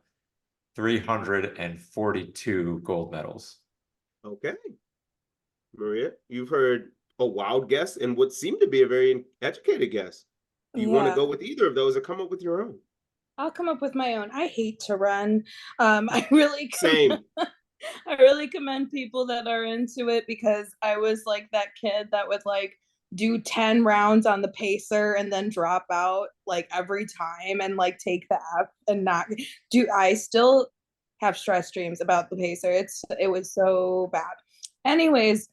342 gold medals. Okay. Maria, you've heard a wild guess and what seemed to be a very educated guess. Do you want to Yeah, go with either of those or come up with your own? I'll come up with my own. I hate to run. I really Same. I really commend people that are into it because I was like that kid that would like do 10 rounds on the pacer and then drop out like every time and like take the F and not do. I still have stress dreams about the pacer. It was so bad. Anyways,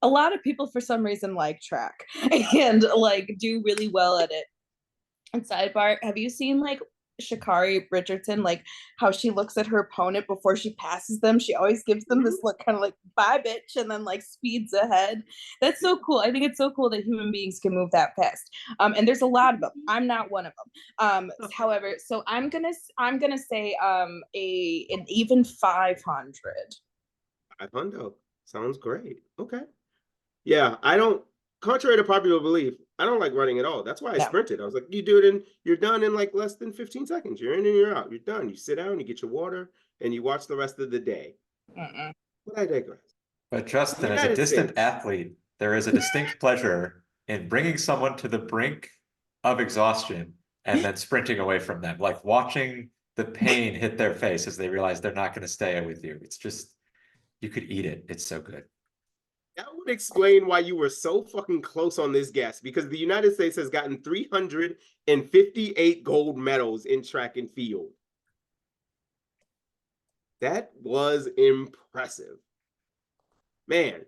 a lot of people for some reason like track and like do really well at it. And sidebar, have you seen like Shakari Richardson, like how she looks at her opponent before she passes them? She always gives them this look kind of like, bye, bitch, and then like speeds ahead. That's so cool. I think it's so cool that human beings can move that fast. And there's a lot of them. I'm not one of them. However, so I'm gonna say an even 500. 500. Sounds great. Okay. Yeah, I don't, contrary to popular belief, I don't like running at all. That's why I No. sprinted. I was like, you do it in, you're done in like less than 15 seconds. You're in and you're out. You're done. You sit down, you get your water, and you watch the rest of the day. Mm-mm. But I digress. But Justin, as a United distant States. athlete, there is a distinct pleasure in bringing someone to the brink of exhaustion and then sprinting away from them, like watching the pain hit their face as they realize they're not going to stay with you. It's just, you could eat it. It's so good. That would explain why you were so fucking close on this guess, because the United States has gotten 358 gold medals in track and field. That was impressive. Man,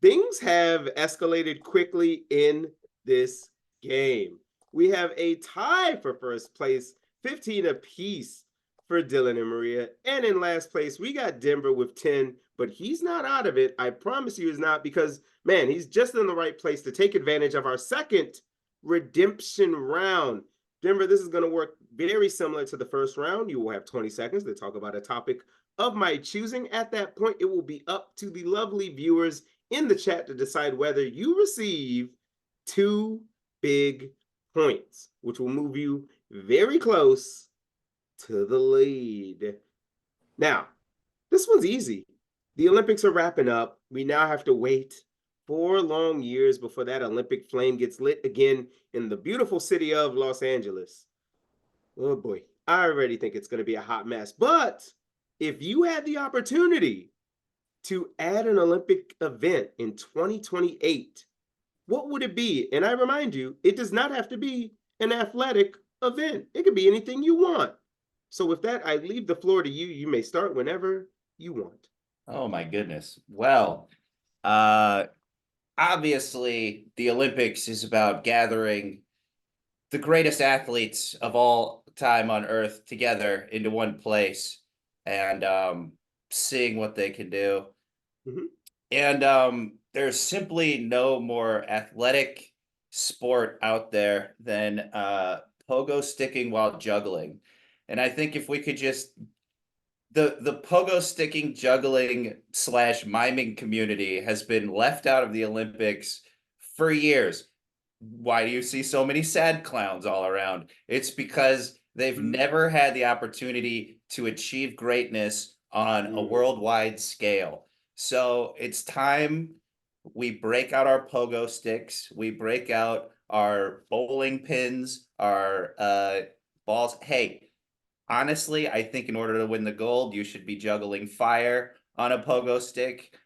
things have escalated quickly in this game. We have a tie for first place, 15 apiece for Dylan and Maria. And in last place, we got Denver with 10, but he's not out of it. I promise you he's not, because, man, he's just in the right place to take advantage of our second redemption round. Denver, this is going to work very similar to the first round. You will have 20 seconds to talk about a topic of my choosing. At that point, it will be up to the lovely viewers in the chat to decide whether you receive 2 big points, which will move you very close to the lead. Now, this one's easy. The Olympics are wrapping up. We now have to wait 4 long years before that Olympic flame gets lit again in the beautiful city of Los Angeles. Oh boy, I already think it's going to be a hot mess. But if you had the opportunity to add an Olympic event in 2028, what would it be? And I remind you, it does not have to be an athletic event. It could be anything you want. So with that, I leave the floor to you. You may start whenever you want. Oh my goodness. Well, obviously the Olympics is about gathering the greatest athletes of all time on Earth together into one place and seeing what they can do. Mhm. And there's simply no more athletic sport out there than pogo sticking while juggling. And I think if we could just the pogo sticking juggling slash miming community has been left out of the Olympics for years. Why do you see so many sad clowns all around? It's because they've never had the opportunity to achieve greatness on a worldwide scale. So it's time we break out our pogo sticks, we break out our bowling pins, our balls. Hey, honestly, I think in order to win the gold, you should be juggling fire on a pogo stick.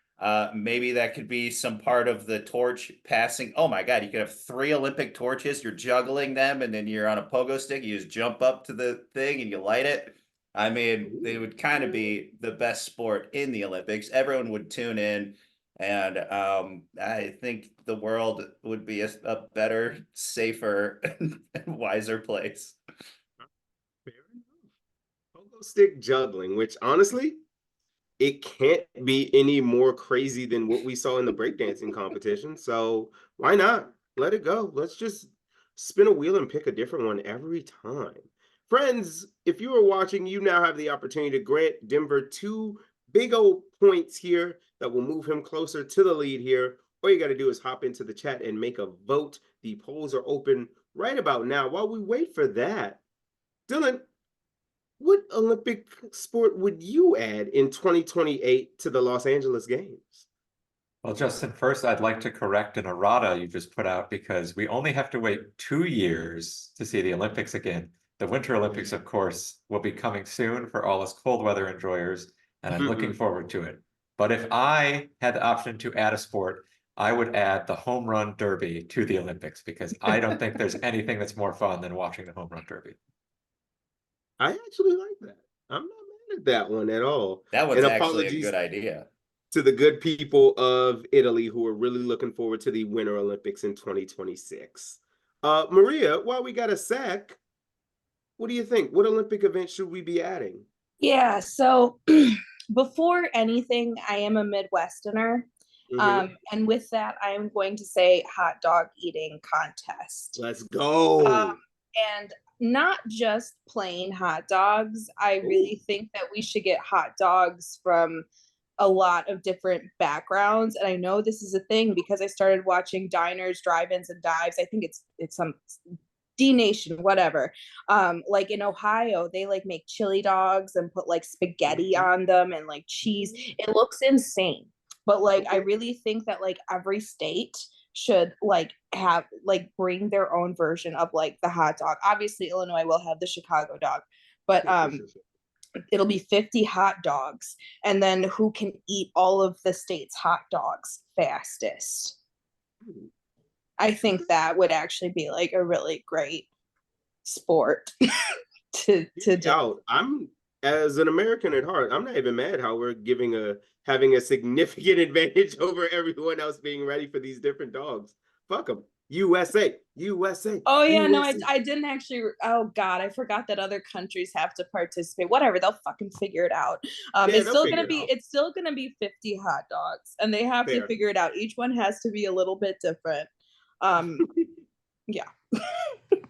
Maybe that could be some part of the torch passing. Oh my God, you could have 3 Olympic torches. You're juggling them, and then you're on a pogo stick. You just jump up to the thing and you light it. I mean, it would kind of be the best sport in the Olympics. Everyone would tune in, and I think the world would be a better, safer, and wiser place. Fair enough. Pogo stick juggling, which honestly, it can't be any more crazy than what we saw in the breakdancing competition. So why not? Let it go. Let's just spin a wheel and pick a different one every time. Friends, if you are watching, you now have the opportunity to grant Denver 2 big old points here that will move him closer to the lead here. All you got to do is hop into the chat and make a vote. The polls are open right about now. While we wait for that, Dylan, what Olympic sport would you add in 2028 to the Los Angeles Games? Well, Justin, first I'd like to correct an errata you just put out because we only have to wait 2 years to see the Olympics again. The Winter Olympics, of course, will be coming soon for all us cold weather enjoyers, and I'm looking forward to it. But if I had the option to add a sport, I would add the home run derby to the Olympics because I don't think there's anything that's more fun than watching the home run derby. I actually like that. I'm not mad at that one at all. That one's And actually a apologies good idea. to the good people of Italy who are really looking forward to the Winter Olympics in 2026. Maria, while we got a sec, what do you think? What Olympic event should we be adding? Yeah, so before anything, I am a Midwesterner. And with that, I am going to say hot dog eating contest. Let's go. And not just plain hot dogs. I really think that we should get hot dogs from a lot of different backgrounds. And I know this is a thing because I started watching diners, drive-ins, and dives. I think it's some D Nation, whatever. Like in Ohio, they like make chili dogs and put like spaghetti on them and like cheese. It looks insane. But like I really think that like every state should like have like bring their own version of like the hot dog. Obviously, Illinois will have the Chicago dog, but it'll be 50 hot dogs, and then who can eat all of the state's hot dogs fastest. I think that would actually be like a really great sport to do. I'm, as an American at heart, I'm not even mad how we're having a significant advantage over everyone else being ready for these different dogs. Fuck them. USA. Oh yeah, no, USA. I didn't actually. Oh god, I forgot that other countries have to participate. Whatever, they'll fucking figure it out. It's still gonna be 50 hot dogs, and they have to figure it out. Each one has to be a little bit different. Yeah.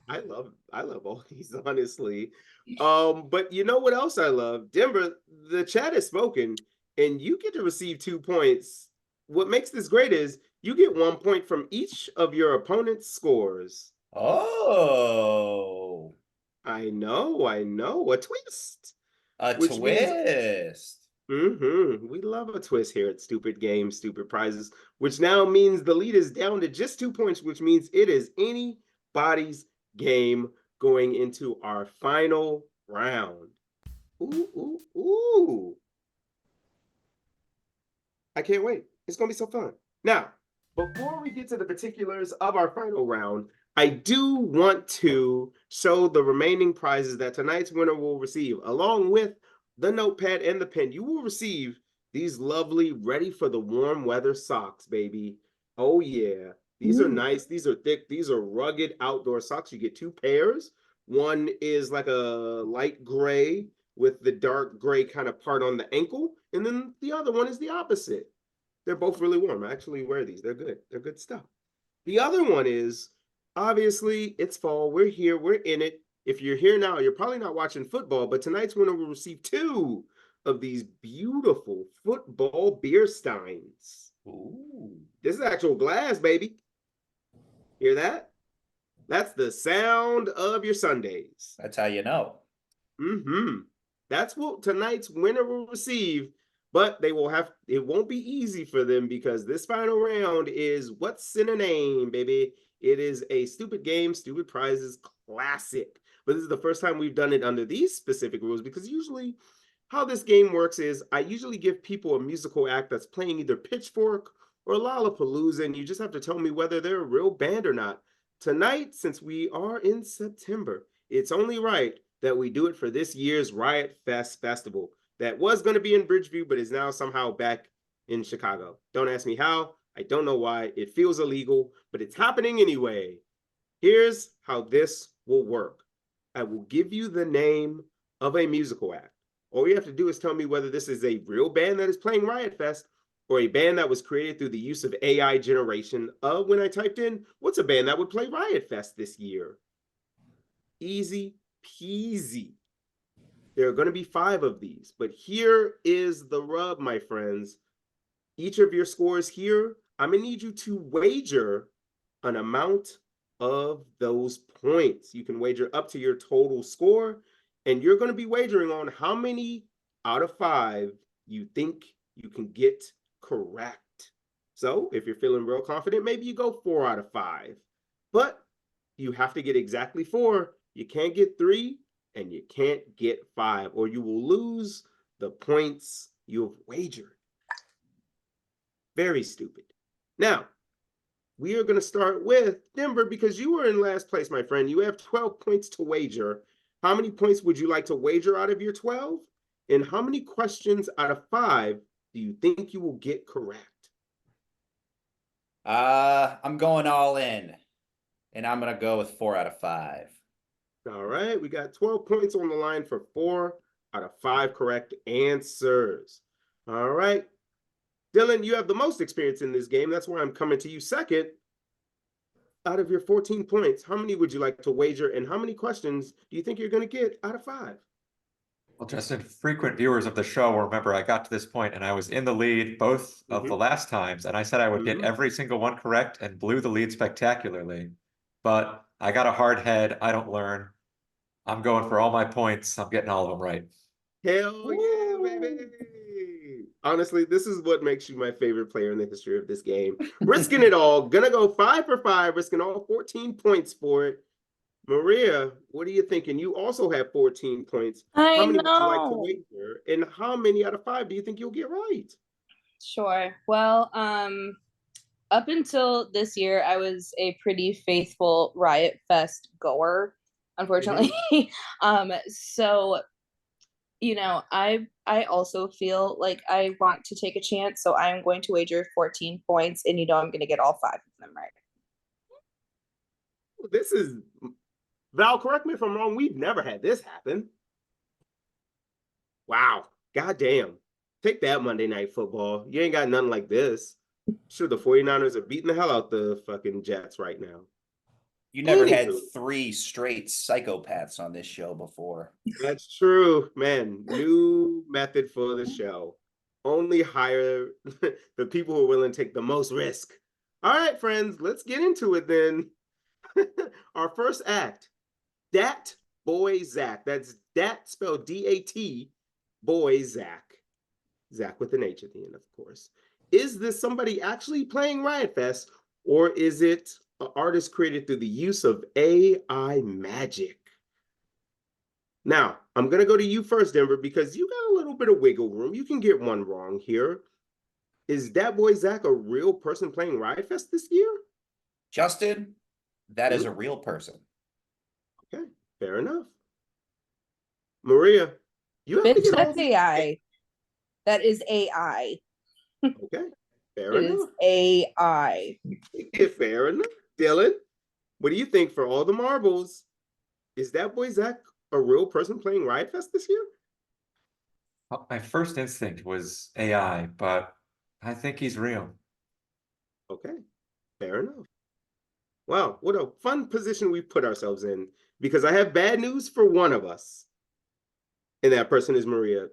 I love all these, honestly. But you know what else I love? Denver, the chat is spoken, and you get to receive 2 points. What makes this great is you get 1 point from each of your opponent's scores. Oh. I know. A twist. A twist. We love a twist here at Stupid Games, Stupid Prizes, which now means the lead is down to just 2 points, which means it is anybody's game going into our final round. Ooh. I can't wait. It's going to be so fun. Now, before we get to the particulars of our final round, I do want to show the remaining prizes that tonight's winner will receive, along with the notepad and the pen. You will receive these lovely, ready for the warm weather socks, baby. Oh, yeah. These are nice. These are thick. These are rugged outdoor socks. You get 2 pairs. One is like a light gray with the dark gray kind of part on the ankle. And then the other one is the opposite. They're both really warm. I actually wear these. They're good. They're good stuff. The other one is, obviously, it's fall. We're here. We're in it. If you're here now, you're probably not watching football, but tonight's winner will receive 2 of these beautiful football beer steins. Ooh. This is actual glass, baby. Hear that? That's the sound of your Sundays. That's how you know. That's what tonight's winner will receive, but it won't be easy for them because this final round is what's in a name, baby. It is a Stupid Game, Stupid Prizes classic. But this is the first time we've done it under these specific rules because usually how this game works is I usually give people a musical act that's playing either Pitchfork or Lollapalooza, and you just have to tell me whether they're a real band or not. Tonight, since we are in September, it's only right that we do it for this year's Riot Fest Festival that was going to be in Bridgeview, but is now somehow back in Chicago. Don't ask me how. I don't know why. It feels illegal, but it's happening anyway. Here's how this will work. I will give you the name of a musical act. All you have to do is tell me whether this is a real band that is playing Riot Fest or a band that was created through the use of AI generation of when I typed in, what's a band that would play Riot Fest this year? Easy peasy. There are going to be 5 of these, but here is the rub, my friends. Each of your scores here, I'm going to need you to wager an amount of those points. You can wager up to your total score, and you're going to be wagering on how many out of 5 you think you can get correct. So if you're feeling real confident, maybe you go 4 out of 5, but you have to get exactly 4. You can't get 3 and you can't get 5, or you will lose the points you've wagered. Very stupid. Now, we are going to start with Denver because you were in last place, my friend. You have 12 points to wager. How many points would you like to wager out of your 12? And how many questions out of 5 do you think you will get correct? I'm going all in, and I'm going to go with 4 out of 5. All right, we got 12 points on the line for 4 out of 5 correct answers. All right, Dylan, you have the most experience in this game. That's why I'm coming to you second. Out of your 14 points, how many would you like to wager, and how many questions do you think you're going to get out of 5? Well, Justin, frequent viewers of the show will remember I got to this point and I was in the lead both of the last times, and I said I would get every single one correct and blew the lead spectacularly. But I got a hard head. I don't learn. I'm going for all my points. I'm getting all of them right. Hell yeah, baby. Honestly, this is what makes you my favorite player in the history of this game. Risking it all. Gonna go 5 for 5, risking all 14 points for it. Maria, what are you thinking? You also have 14 points. How many would you like to wager? And how many out of 5 do you think you'll get right? Sure. Well, up until this year, I was a pretty faithful Riot Fest goer, unfortunately. So, you know, I also feel like I want to take a chance, so I'm going to wager 14 points, and you know I'm going to get all 5 of them right. This is Val, correct me if I'm wrong. We've never had this happen. Wow. Goddamn. Take that Monday Night Football. You ain't got nothing like this. Sure, the 49ers are beating the hell out the fucking Jets right now. You never had 3 straight psychopaths on this show before. That's true, man. New method for the show. Only hire the people who are willing to take the most risk. All right, friends, let's get into it then. Our first act, Dat Boy Zach. That's Dat spelled D-A-T, Boy Zach. Zach with an H at the end, of course. Is this somebody actually playing Riot Fest, or is it an artist created through the use of AI magic? Now, I'm going to go to you first, Denver, because you got a little bit of wiggle room. You can get one wrong here. Is Dat Boy Zach a real person playing Riot Fest this year? Justin, that is a real person. Okay, fair enough. Maria, you have to get that's AI. That is AI. Okay, fair It enough. is AI. Fair enough. Dylan, what do you think for all the marbles? Is Dat Boy Zach a real person playing Riot Fest this year? Well, my first instinct was AI, but I think he's real. Okay, fair enough. Wow, what a fun position we've put ourselves in, because I have bad news for one of us. And that person is Maria.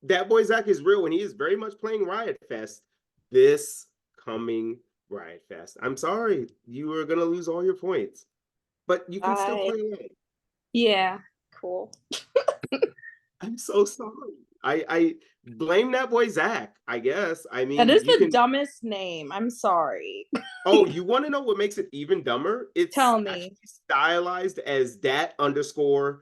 Dat Boy Zach is real, and he is very much playing Riot Fest this coming Riot Fest. I'm sorry, you are going to lose all your points, but you can still play along. Yeah, cool. I'm so sorry. I blame Dat Boy Zach, I guess. I mean, that is the dumbest name. I'm sorry. Oh, you want to know what makes it even dumber? It's Tell me. actually stylized as Dat_boy_Zach.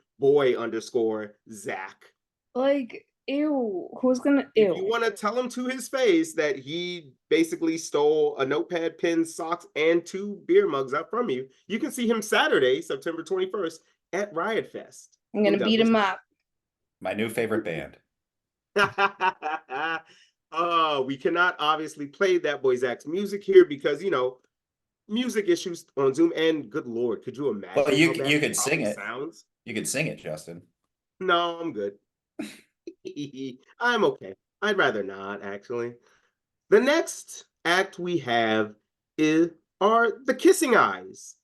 Like, ew. Who's gonna ew? If you want to tell him to his face that he basically stole a notepad, pen, socks, and 2 beer mugs up from you, you can see him Saturday, September 21st at Riot Fest. I'm gonna beat him up. My new favorite band. Oh, we cannot obviously play Dat Boy Zach's music here because, you know, music issues on Zoom. And good Lord, could you imagine? Well, you could sing it. Sounds? You could sing it, Justin. No, I'm good. I'm okay. I'd rather not, actually. The next act we have are the Kissing Eyes.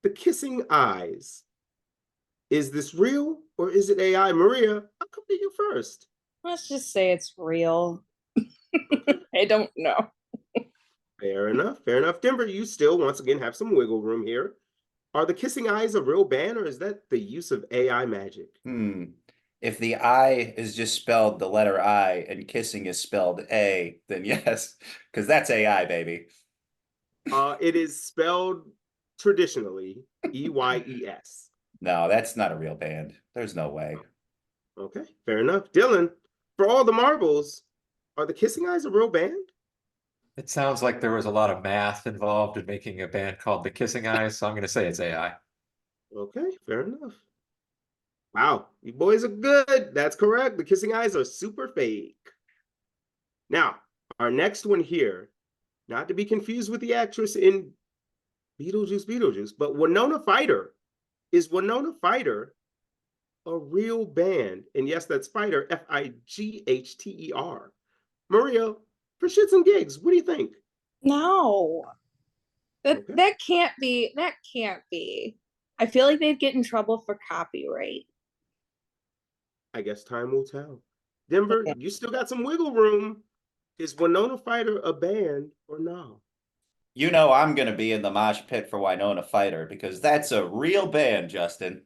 The Kissing Eyes. Is this real or is it AI? Maria, I'll come to you first. Let's just say it's real. I don't know. Fair enough. Fair enough. Denver, you still once again have some wiggle room here. Are the Kissing Eyes a real band, or is that the use of AI magic? If the I is just spelled the letter I and kissing is spelled A, then yes, because that's AI, baby. It is spelled traditionally EYES. No, that's not a real band. There's no way. Okay, fair enough. Dylan, for all the marbles, are the Kissing Eyes a real band? It sounds like there was a lot of math involved in making a band called the Kissing Eyes, so I'm going to say it's AI. Okay, fair enough. Wow, you boys are good. That's correct. The Kissing Eyes are super fake. Now, our next one here, not to be confused with the actress in Beetlejuice, but Winona Fighter. Is Winona Fighter a real band? And yes, that's Fighter, F-I-G-H-T-E-R. Maria, for shits and gigs, what do you think? No. That can't be. That can't be. I feel like they'd get in trouble for copyright. I guess time will tell. Denver, Okay. you still got some wiggle room. Is Winona Fighter a band or no? You know I'm gonna be in the mosh pit for Winona Fighter because that's a real band, Justin.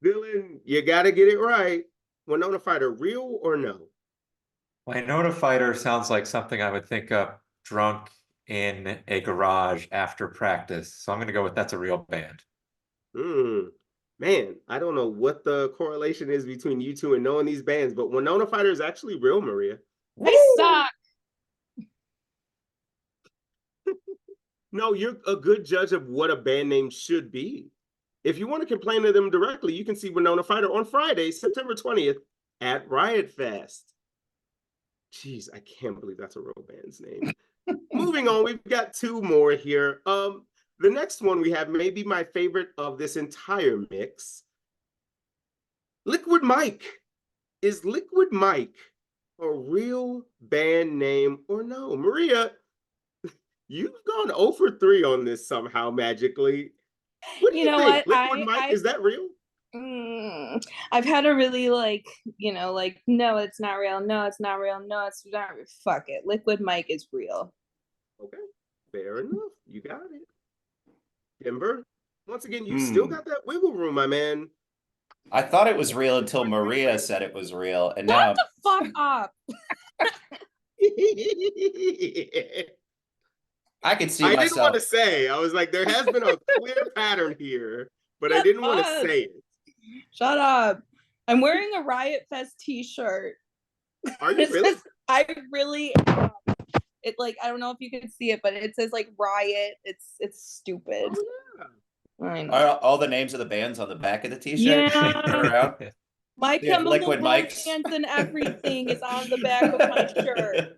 Dylan, you got to get it right. Winona Fighter, real or no? Winona Fighter sounds like something I would think up drunk in a garage after practice. So I'm going to go with that's a real band. Hmm. Man, I don't know what the correlation is between you two and knowing these bands, but Winona Fighter is actually real, Maria. I suck. No, you're a good judge of what a band name should be. If you want to complain to them directly, you can see Winona Fighter on Friday, September 20th at Riot Fest. Jeez, I can't believe that's a real band's name. Moving on, we've got two more here. The next one we have may be my favorite of this entire mix. Liquid Mike. Is Liquid Mike a real band name or no? Maria, you've gone 0 for 3 on this somehow magically. What do You you know think? what? Liquid Mike, is that real? I've had a really like, no, it's not real. No, it's not real. No, it's not. Fuck it. Liquid Mike is real. Okay, fair enough. You got it. Denver, once again, you still Hmm. got that wiggle room, my man. I thought it was real until Maria said it was real, and Shut now the fuck up. I could see I didn't want myself. to say. I was like, there has been a clear pattern here, but I didn't want to say it. Shut up. I'm wearing a Riot Fest t-shirt. Are you really? I really it like I don't know if you can see it, but it says like Riot. It's stupid. Oh, yeah. I know. Are all the names of the bands on the back of the t-shirt? Yeah. Around? My They have Chemical Liquid Romance Mikes. and everything is on the back of my shirt.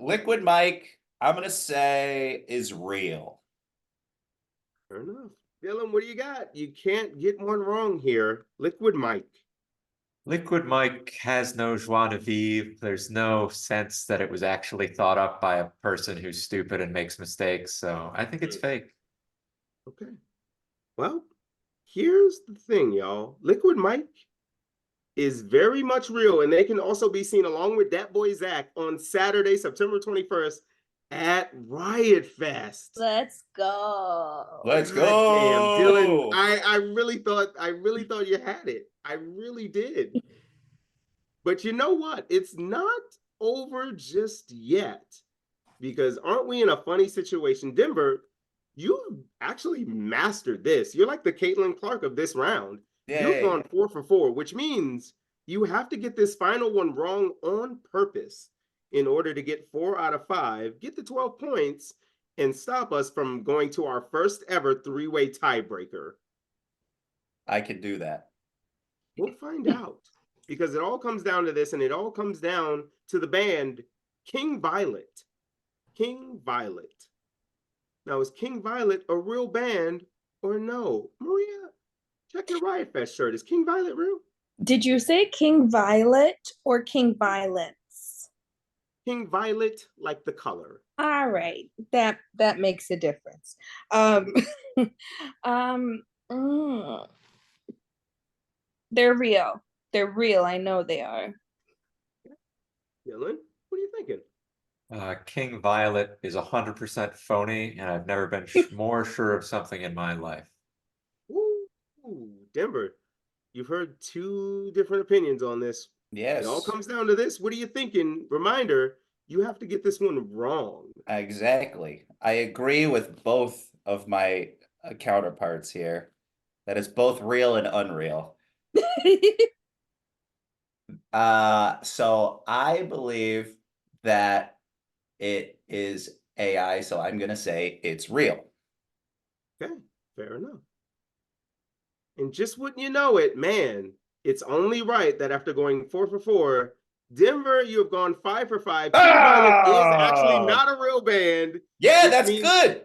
Liquid Mike, I'm gonna say is real. Fair enough. Dylan, what do you got? You can't get one wrong here. Liquid Mike. Liquid Mike has no joie de vivre. There's no sense that it was actually thought up by a person who's stupid and makes mistakes. So I think it's fake. Okay. Well, here's the thing, y'all. Liquid Mike is very much real, and they can also be seen along with Dat Boy Zach on Saturday, September 21st at Riot Fest. Let's go. Let's God damn, Dylan, go. I really thought you had it. I really did. But you know what? It's not over just yet. Because aren't we in a funny situation? Denver, you actually mastered this. You're like the Caitlin Clark of this round. You've Yay. gone 4 for 4, which means you have to get this final one wrong on purpose in order to get 4 out of 5, get the 12 points, and stop us from going to our first ever 3-way tiebreaker. I can do that. We'll find out, because it all comes down to this, and it all comes down to the band King Violet. King Violet. Now, is King Violet a real band or no? Maria, check your Riot Fest shirt. Is King Violet real? Did you say King Violet or King Violence? King Violet, like the color. All right, that makes a difference. Mm. They're real. They're real. I know they are. Dylan, what are you thinking? King Violet is 100% phony, and I've never been more sure of something in my life. Ooh, Denver, you've heard 2 different opinions on this. Yes. It all comes down to this. What are you thinking? Reminder, you have to get this one wrong. Exactly. I agree with both of my counterparts here. That is both real and unreal. So I believe that it is AI, so I'm gonna say it's real. Okay, fair enough. And just wouldn't you know it, man, it's only right that after going 4 for 4, Denver, you have gone 5 for 5. King Violet is actually not a real band. Yeah, that's good.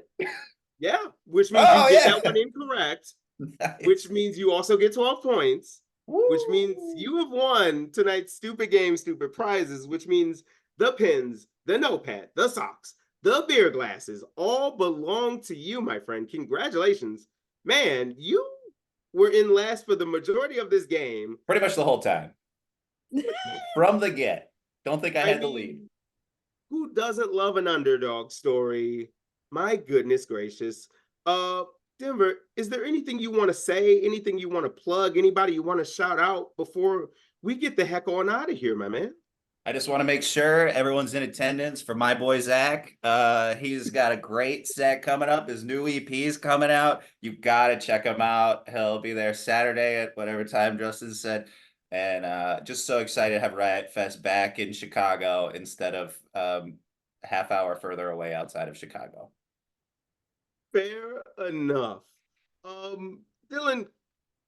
Yeah, which means you get that one incorrect, Nice. which means you also get 12 points, which means you have won tonight's stupid game, stupid prizes, which means the pins, the notepad, the socks, the beer glasses all belong to you, my friend. Congratulations. Man, you were in last for the majority of this game. Pretty much the whole time. From the get. Don't think I had the lead. Who doesn't love an underdog story? My goodness gracious. Denver, is there anything you want to say? Anything you want to plug? Anybody you want to shout out before we get the heck on out of here, my man? I just want to make sure everyone's in attendance for my boy Zach. He's got a great set coming up. His new EP is coming out. You got to check him out. He'll be there Saturday at whatever time Justin said. And just so excited to have Riot Fest back in Chicago instead of half hour further away outside of Chicago. Fair enough. Dylan,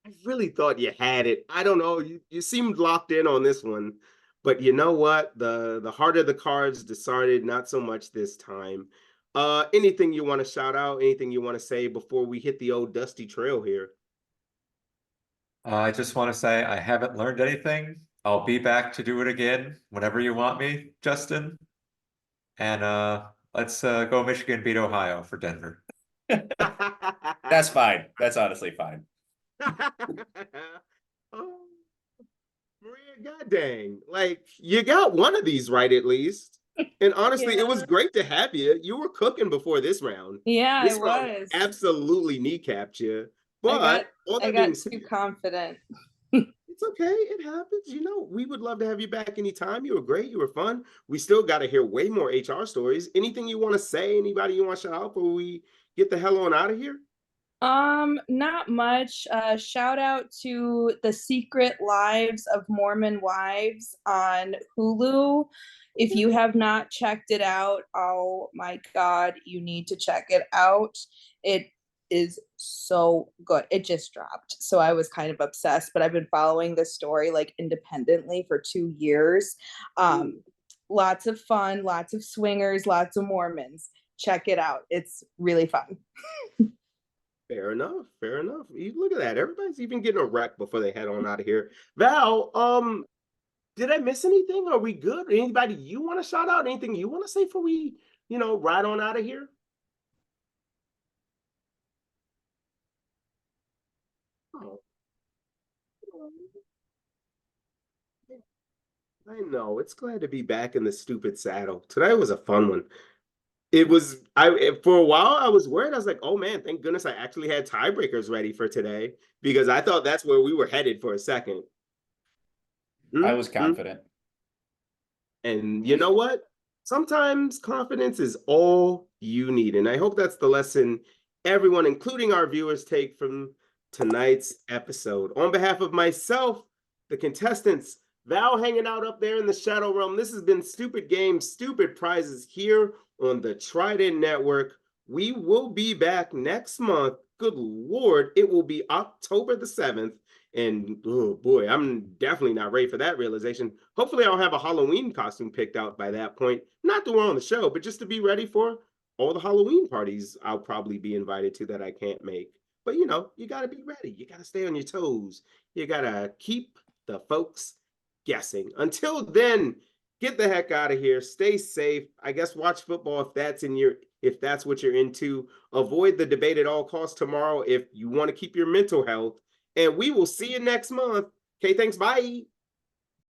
I really thought you had it. I don't know. You seemed locked in on this one. But you know what? The heart of the cards decided not so much this time. Anything you want to shout out? Anything you want to say before we hit the old dusty trail here? I just want to say I haven't learned anything. I'll be back to do it again whenever you want me, Justin. And let's go Michigan beat Ohio for Denver. That's fine. That's honestly fine. Oh, Maria, god dang. Like, you got one of these right at least. And honestly, it was great to have you. You were cooking before this round. Yeah, This I round was. absolutely kneecapped you. But I got too confident. It's okay. It happens. You know, we would love to have you back anytime. You were great. You were fun. We still got to hear way more HR stories. Anything you want to say? Anybody you want to shout out before we get the hell on out of here? Not much. Shout out to The Secret Lives of Mormon Wives on Hulu. If you have not checked it out, oh my God, you need to check it out. It is so good. It just dropped. So I was kind of obsessed, but I've been following this story like independently for 2 years. Lots of fun, lots of swingers, lots of Mormons. Check it out. It's really fun. Fair enough. Fair enough. Look at that. Everybody's even getting a wreck before they head on out of here. Val, did I miss anything? Are we good? Anybody you want to shout out? Anything you want to say before we, ride on out of here? Oh. I know. It's glad to be back in the stupid saddle. Today was a fun one. It was, for a while I was worried. I was like, oh man, thank goodness I actually had tiebreakers ready for today, because I thought that's where we were headed for a second. I was confident. And you know what? Sometimes confidence is all you need. And I hope that's the lesson everyone, including our viewers, take from tonight's episode. On behalf of myself, the contestants, Val hanging out up there in the Shadow Realm, this has been Stupid Games, Stupid Prizes here on the Trident Network. We will be back next month. Good Lord, it will be October the 7th. And oh boy, I'm definitely not ready for that realization. Hopefully I'll have a Halloween costume picked out by that point. Not to wear on the show, but just to be ready for all the Halloween parties I'll probably be invited to that I can't make. But you got to be ready. You got to stay on your toes. You got to keep the folks guessing. Until then, get the heck out of here. Stay safe. I guess watch football if that's what you're into. Avoid the debate at all costs tomorrow if you want to keep your mental health. And we will see you next month. Okay, thanks. Bye.